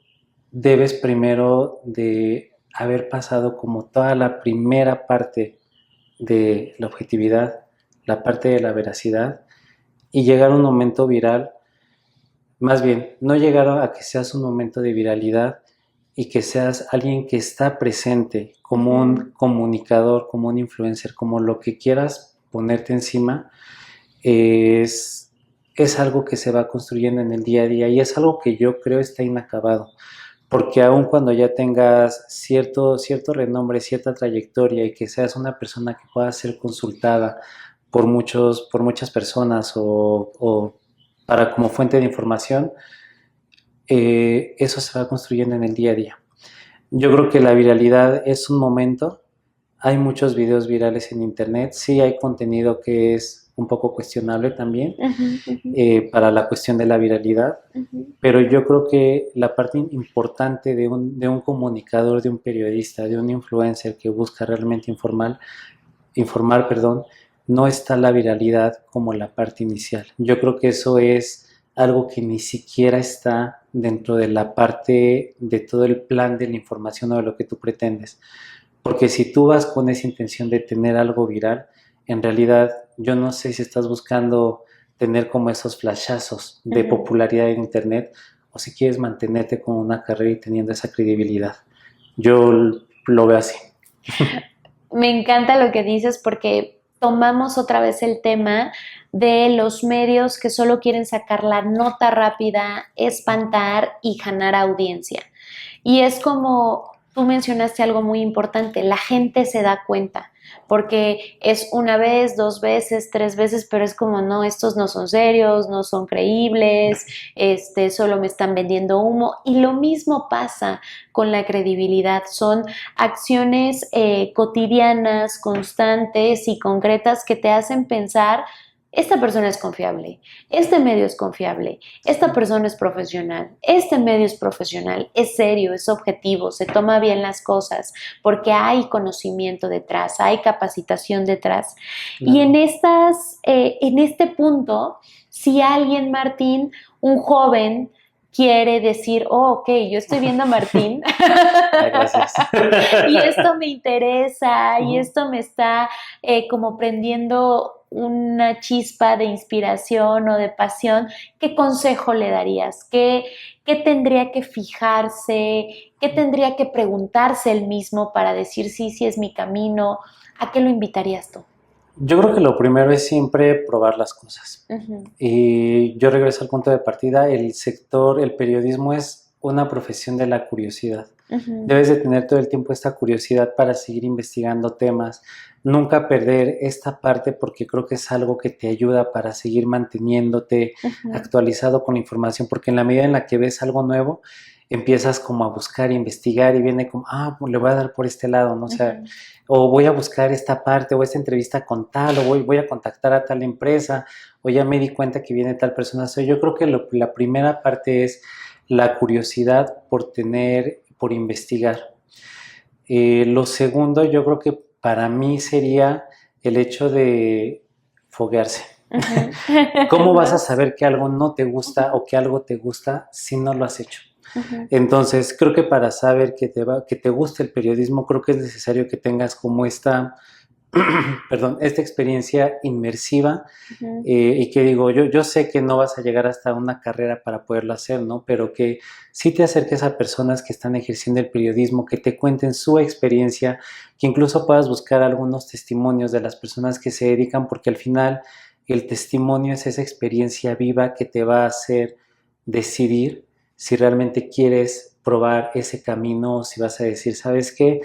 debes primero de haber pasado como toda la primera parte de la objetividad, la parte de la veracidad, y llegar a un momento viral, más bien, no llegar a que seas un momento de viralidad y que seas alguien que está presente como un comunicador, como un influencer, como lo que quieras ponerte encima, es algo que se va construyendo en el día a día y es algo que yo creo está inacabado. Porque aun cuando ya tengas cierto renombre, cierta trayectoria y que seas una persona que pueda ser consultada por muchas personas o para como fuente de información, eso se va construyendo en el día a día. Yo creo que la viralidad es un momento. Hay muchos videos virales en internet. Sí hay contenido que es un poco cuestionable también para la cuestión de la viralidad. Pero yo creo que la parte importante de un comunicador, de un periodista, de un influencer que busca realmente informar, no está la viralidad como la parte inicial. Yo creo que eso es algo que ni siquiera está dentro de la parte de todo el plan de la información o de lo que tú pretendes. Porque si tú vas con esa intención de tener algo viral, en realidad yo no sé si estás buscando tener como esos flashazos de popularidad en internet o si quieres mantenerte con una carrera y teniendo esa credibilidad. Yo lo veo así. Me encanta lo que dices porque tomamos otra vez el tema de los medios que solo quieren sacar la nota rápida, espantar y ganar audiencia. Y es como tú mencionaste algo muy importante, la gente se da cuenta, porque es una vez, 2 veces, 3 veces, pero es como, no, estos no son serios, no son creíbles, solo me están vendiendo humo. Y lo mismo pasa con la credibilidad, son acciones cotidianas, constantes y concretas que te hacen pensar, esta persona es confiable, este medio es confiable, esta persona es profesional, este medio es profesional, es serio, es objetivo, se toma bien las cosas porque hay conocimiento detrás, hay capacitación detrás. Claro. Y en este punto, si alguien, Martín, un joven, quiere decir, oh, ok, yo estoy viendo a Martín Gracias. y esto me interesa y esto me está como prendiendo una chispa de inspiración o de pasión, ¿qué consejo le darías? ¿Qué tendría que fijarse? ¿Qué tendría que preguntarse él mismo para decir sí es mi camino? ¿A qué lo invitarías tú? Yo creo que lo primero es siempre probar las cosas. Y yo regreso al punto de partida, el periodismo es una profesión de la curiosidad. Debes de tener todo el tiempo esta curiosidad para seguir investigando temas, nunca perder esta parte porque creo que es algo que te ayuda para seguir manteniéndote actualizado con la información, porque en la medida en la que ves algo nuevo, empiezas como a buscar, investigar y viene como, pues le voy a dar por este lado, ¿no? O sea, o voy a buscar esta parte o esta entrevista con tal, o voy a contactar a tal empresa, o ya me di cuenta que viene tal persona. O sea, yo creo que la primera parte es la curiosidad por investigar. Lo segundo, yo creo que para mí sería el hecho de foguearse. ¿Cómo vas a saber que algo no te gusta o que algo te gusta si no lo has hecho? Entonces, creo que para saber que te gusta el periodismo, creo que es necesario que tengas como esta experiencia inmersiva y que digo, yo sé que no vas a llegar hasta una carrera para poderlo hacer, ¿no? Pero que sí te acerques a personas que están ejerciendo el periodismo, que te cuenten su experiencia, que incluso puedas buscar algunos testimonios de las personas que se dedican, porque al final el testimonio es esa experiencia viva que te va a hacer decidir si realmente quieres probar ese camino o si vas a decir, ¿sabes qué?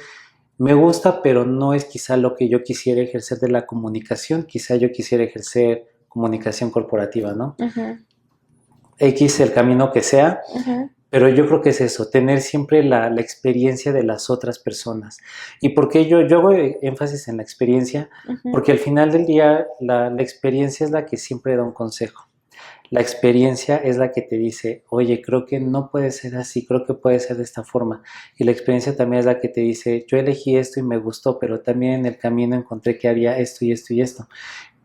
Me gusta, pero no es quizá lo que yo quisiera ejercer de la comunicación, quizá yo quisiera ejercer comunicación corporativa, ¿no? X el camino que sea, Pero yo creo que es eso, tener siempre la experiencia de las otras personas. ¿Y por qué yo hago énfasis en la experiencia? Porque al final del día la experiencia es la que siempre da un consejo. La experiencia es la que te dice, oye, creo que no puede ser así, creo que puede ser de esta forma. Y la experiencia también es la que te dice, yo elegí esto y me gustó, pero también en el camino encontré que había esto y esto y esto.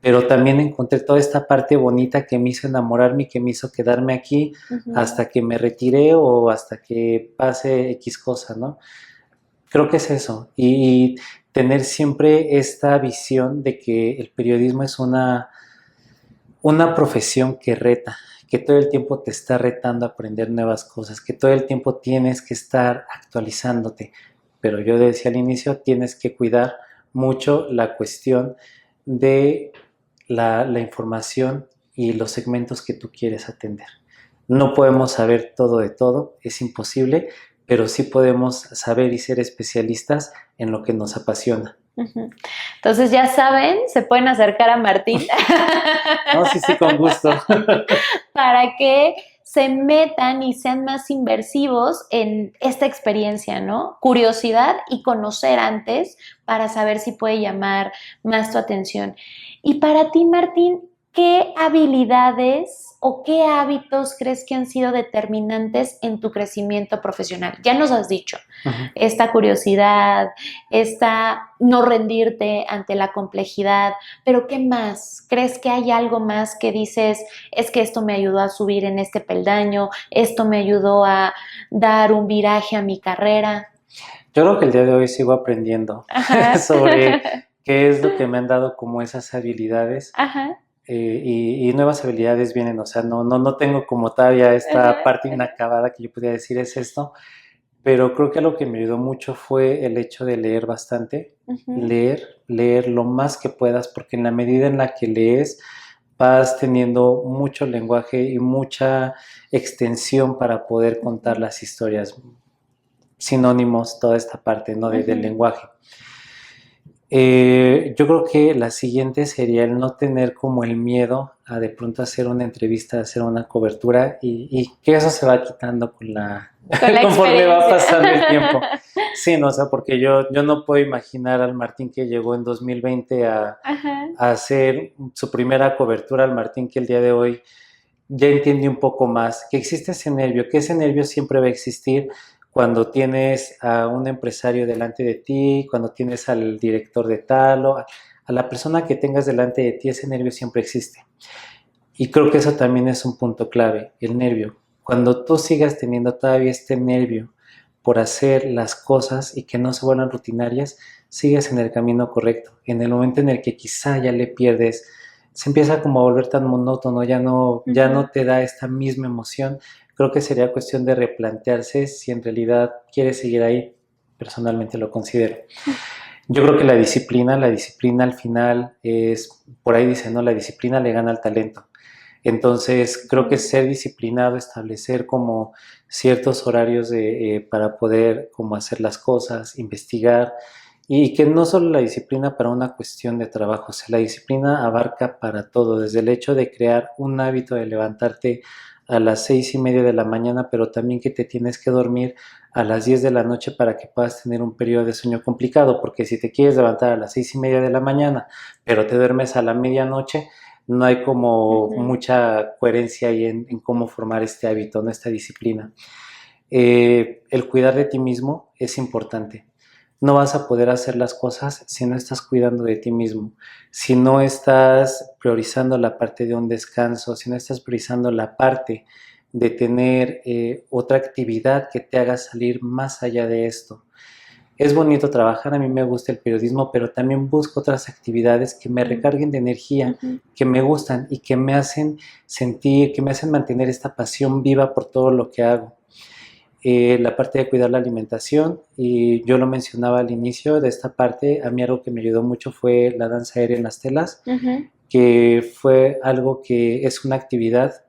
Pero también encontré toda esta parte bonita que me hizo enamorarme y que me hizo quedarme aquí hasta que me retiré o hasta que pase X cosa, ¿no? Creo que es eso. Y tener siempre esta visión de que el periodismo es una profesión que reta, que todo el tiempo te está retando a aprender nuevas cosas, que todo el tiempo tienes que estar actualizándote. Pero yo decía al inicio, tienes que cuidar mucho la cuestión de la información y los segmentos que tú quieres atender. No podemos saber todo de todo, es imposible, pero sí podemos saber y ser especialistas en lo que nos apasiona. Entonces ya saben, se pueden acercar a Martín. No, sí, con gusto. Para que se metan y sean más inmersivos en esta experiencia, ¿no? Curiosidad y conocer antes para saber si puede llamar más tu atención. Y para ti, Martín, ¿qué habilidades o qué hábitos crees que han sido determinantes en tu crecimiento profesional? Ya nos has dicho, esta curiosidad, esta no rendirte ante la complejidad, pero ¿qué más? ¿Crees que hay algo más que dices, es que esto me ayudó a subir en este peldaño, esto me ayudó a dar un viraje a mi carrera? Yo creo que el día de hoy sigo aprendiendo sobre qué es lo que me han dado como esas habilidades. Y nuevas habilidades vienen, o sea, no tengo como todavía esta parte inacabada que yo podría decir es esto, pero creo que lo que me ayudó mucho fue el hecho de leer bastante, leer lo más que puedas, porque en la medida en la que lees vas teniendo mucho lenguaje y mucha extensión para poder contar las historias, sinónimos, toda esta parte, ¿no? del lenguaje. Yo creo que la siguiente sería el no tener como el miedo a de pronto hacer una entrevista, hacer una cobertura y que eso se va quitando con la conforme va pasando el tiempo. Sí, no, o sea, porque yo no puedo imaginar al Martín que llegó en 2020 a hacer su primera cobertura, al Martín que el día de hoy ya entiende un poco más, que existe ese nervio, que ese nervio siempre va a existir cuando tienes a un empresario delante de ti, cuando tienes al director de tal o a la persona que tengas delante de ti, ese nervio siempre existe. Y creo que eso también es un punto clave, el nervio. Cuando tú sigas teniendo todavía este nervio por hacer las cosas y que no se vuelvan rutinarias, sigues en el camino correcto. En el momento en el que quizá ya le pierdes, se empieza como a volver tan monótono, ya no te da esta misma emoción. Creo que sería cuestión de replantearse si en realidad quieres seguir ahí. Personalmente lo considero. Yo creo que la disciplina al final es, por ahí dicen, ¿no? La disciplina le gana al talento. Entonces, creo que ser disciplinado, establecer como ciertos horarios para poder como hacer las cosas, investigar, y que no solo la disciplina para una cuestión de trabajo, o sea, la disciplina abarca para todo, desde el hecho de crear un hábito de levantarte a las 6:30 de la mañana, pero también que te tienes que dormir a las 10 de la noche para que puedas tener un periodo de sueño complicado, porque si te quieres levantar a las 6:30 de la mañana, pero te duermes a la medianoche, no hay como mucha coherencia ahí en cómo formar este hábito, ¿no? Esta disciplina. El cuidar de ti mismo es importante. No vas a poder hacer las cosas si no estás cuidando de ti mismo, si no estás priorizando la parte de un descanso, si no estás priorizando la parte de tener otra actividad que te haga salir más allá de esto. Es bonito trabajar, a mí me gusta el periodismo, pero también busco otras actividades que me recarguen de energía, que me gustan y que me hacen sentir, que me hacen mantener esta pasión viva por todo lo que hago. La parte de cuidar la alimentación, y yo lo mencionaba al inicio de esta parte, a mí algo que me ayudó mucho fue la danza aérea en las telas, que fue algo que es una actividad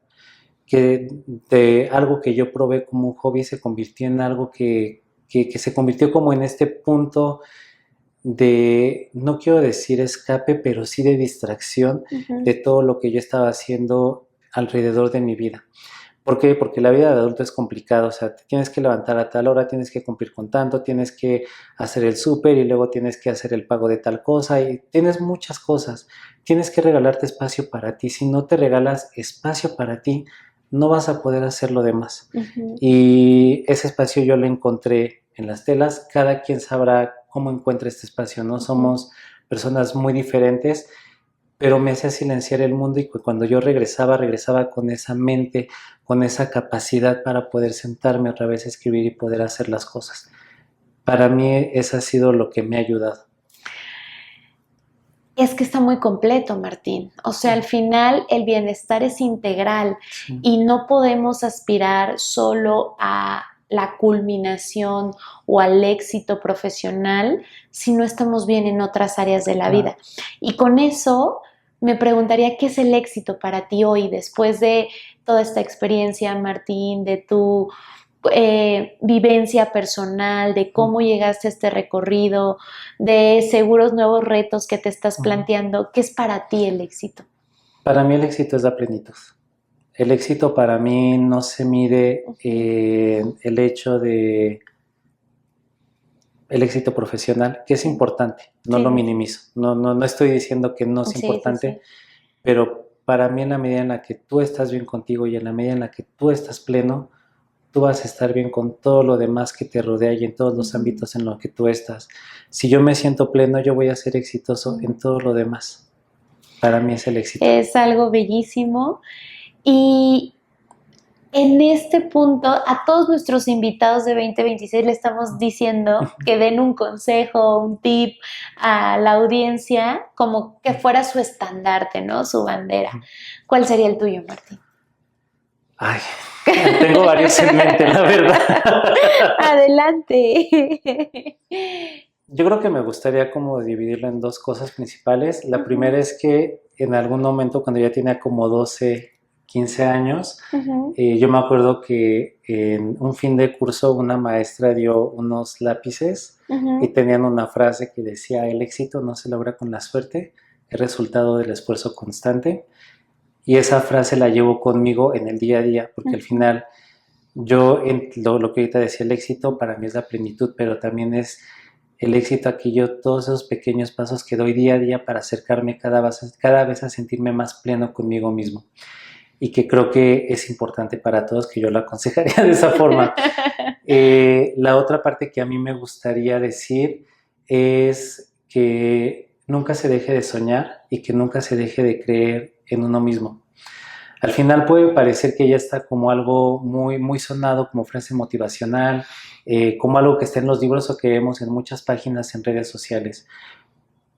que de algo que yo probé como un hobby se convirtió en algo que se convirtió como en este punto de, no quiero decir escape, pero sí de distracción de todo lo que yo estaba haciendo alrededor de mi vida. ¿Por qué? Porque la vida de adulto es complicada, o sea, te tienes que levantar a tal hora, tienes que cumplir con tanto, tienes que hacer el súper y luego tienes que hacer el pago de tal cosa y tienes muchas cosas. Tienes que regalarte espacio para ti. Si no te regalas espacio para ti, no vas a poder hacer lo demás. Y ese espacio yo lo encontré en las telas. Cada quien sabrá cómo encuentra este espacio, ¿no? Somos personas muy diferentes, pero me hacía silenciar el mundo y cuando yo regresaba con esa mente, con esa capacidad para poder sentarme otra vez a escribir y poder hacer las cosas. Para mí eso ha sido lo que me ha ayudado. Es que está muy completo, Martín. O sea, al final el bienestar es integral y no podemos aspirar solo a la culminación o al éxito profesional si no estamos bien en otras áreas de la vida. Y con eso me preguntaría, ¿qué es el éxito para ti hoy después de toda esta experiencia, Martín, de tu vivencia personal, de cómo llegaste a este recorrido, de seguros nuevos retos que te estás planteando? ¿Qué es para ti el éxito? Para mí el éxito es la plenitud. El éxito para mí no se mide en el hecho de el éxito profesional, que es importante, no lo minimizo. No estoy diciendo que no es importante, pero para mí en la medida en la que tú estás bien contigo y en la medida en la que tú estás pleno, tú vas a estar bien con todo lo demás que te rodea y en todos los ámbitos en los que tú estás. Si yo me siento pleno, yo voy a ser exitoso en todo lo demás. Para mí es el éxito. Es algo bellísimo. Y en este punto, a todos nuestros invitados de 2026 le estamos diciendo que den un consejo, un tip a la audiencia, como que fuera su estandarte, ¿no? Su bandera. ¿Cuál sería el tuyo, Martín? Ay, tengo varios en mente, la verdad. Adelante. Yo creo que me gustaría como dividirlo en dos cosas principales. La primera es que en algún momento cuando ya tenía como 12, 15 años, yo me acuerdo que en un fin de curso una maestra dio unos lápices y tenían una frase que decía: el éxito no se logra con la suerte, es resultado del esfuerzo constante. Y esa frase la llevo conmigo en el día a día, porque al final yo, lo que ahorita decía, el éxito para mí es la plenitud, pero también es el éxito aquí yo, todos esos pequeños pasos que doy día a día para acercarme cada vez a sentirme más pleno conmigo mismo. Y que creo que es importante para todos, que yo lo aconsejaría de esa forma. La otra parte que a mí me gustaría decir es que nunca se deje de soñar y que nunca se deje de creer en uno mismo. Al final puede parecer que ya está como algo muy, muy sonado, como frase motivacional, como algo que está en los libros o que vemos en muchas páginas en redes sociales.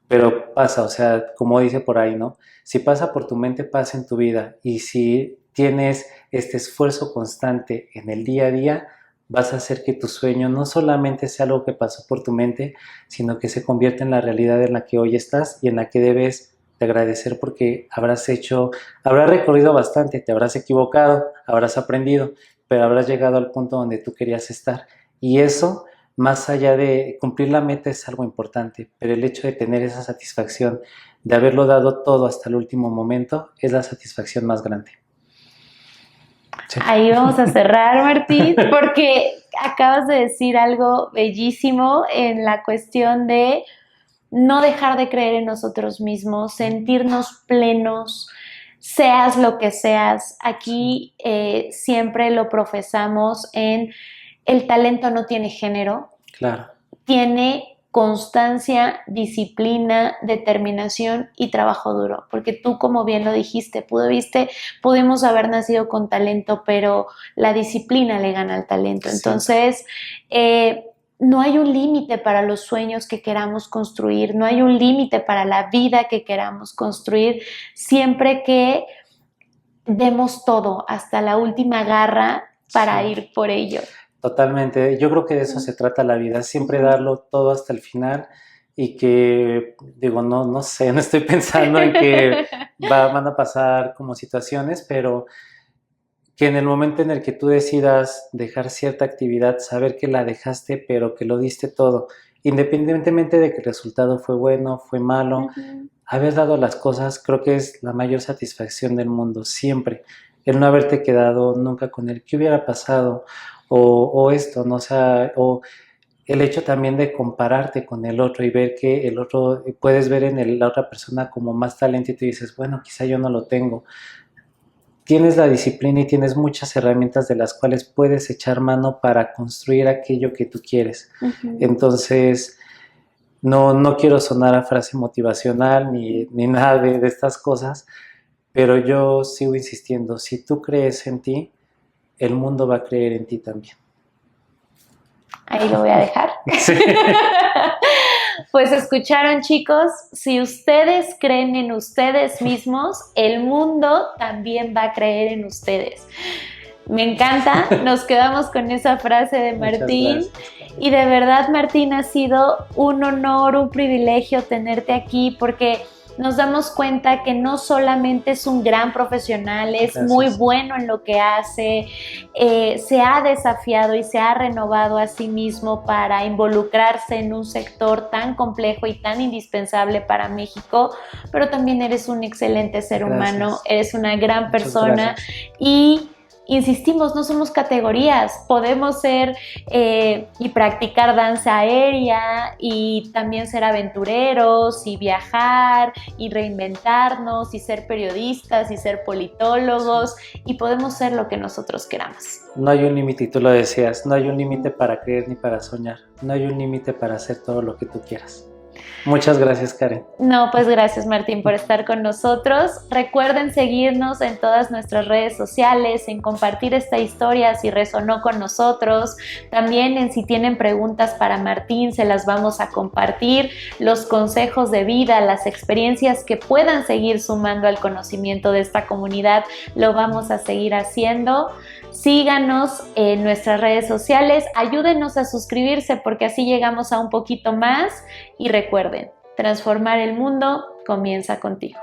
Pero pasa, o sea, como dice por ahí, ¿no? Si pasa por tu mente, pasa en tu vida. Y si tienes este esfuerzo constante en el día a día, vas a hacer que tu sueño no solamente sea algo que pasó por tu mente, sino que se convierta en la realidad en la que hoy estás y en la que debes de agradecer, porque habrás recorrido bastante, te habrás equivocado, habrás aprendido, pero habrás llegado al punto donde tú querías estar. Y eso, más allá de cumplir la meta, es algo importante, pero el hecho de tener esa satisfacción, de haberlo dado todo hasta el último momento, es la satisfacción más grande. Sí. Ahí vamos a cerrar, Martín, porque acabas de decir algo bellísimo en la cuestión de no dejar de creer en nosotros mismos, sentirnos plenos, seas lo que seas. Aquí siempre lo profesamos en el talento no tiene género. Claro. Tiene constancia, disciplina, determinación y trabajo duro, porque tú, como bien lo dijiste, pudimos haber nacido con talento, pero la disciplina le gana al talento. Entonces, no hay un límite para los sueños que queramos construir, no hay un límite para la vida que queramos construir, siempre que demos todo, hasta la última garra para ir por ello. Totalmente, yo creo que de eso se trata la vida, siempre darlo todo hasta el final y que, digo, no sé, no estoy pensando en que van a pasar como situaciones, pero que en el momento en el que tú decidas dejar cierta actividad, saber que la dejaste, pero que lo diste todo, independientemente de que el resultado fue bueno, fue malo, haber dado las cosas, creo que es la mayor satisfacción del mundo, siempre. el no haberte quedado nunca con él, ¿qué hubiera pasado? O esto, ¿no? O sea, o el hecho también de compararte con el otro y ver que el otro, puedes ver en la otra persona como más talento y tú dices, bueno, quizá yo no lo tengo. Tienes la disciplina y tienes muchas herramientas de las cuales puedes echar mano para construir aquello que tú quieres. Entonces, no quiero sonar a frase motivacional ni nada de estas cosas, pero yo sigo insistiendo, si tú crees en ti, el mundo va a creer en ti también. Ahí lo voy a dejar. Sí. Pues escucharon, chicos, si ustedes creen en ustedes mismos, el mundo también va a creer en ustedes. Me encanta, nos quedamos con esa frase de Martín. Y de verdad, Martín, ha sido un honor, un privilegio tenerte aquí porque nos damos cuenta que no solamente es un gran profesional, es muy bueno en lo que hace, se ha desafiado y se ha renovado a sí mismo para involucrarse en un sector tan complejo y tan indispensable para México, pero también eres un excelente ser humano, eres una gran persona y insistimos, no somos categorías, podemos ser y practicar danza aérea y también ser aventureros y viajar y reinventarnos y ser periodistas y ser politólogos y podemos ser lo que nosotros queramos. No hay un límite, y tú lo decías, no hay un límite para creer ni para soñar, no hay un límite para hacer todo lo que tú quieras. Muchas gracias, Karen. No, pues gracias, Martín, por estar con nosotros. Recuerden seguirnos en todas nuestras redes sociales, en compartir esta historia si resonó con nosotros. También en si tienen preguntas para Martín, se las vamos a compartir. Los consejos de vida, las experiencias que puedan seguir sumando al conocimiento de esta comunidad, lo vamos a seguir haciendo. Síganos en nuestras redes sociales, ayúdenos a suscribirse porque así llegamos a un poquito más y recuerden, transformar el mundo comienza contigo.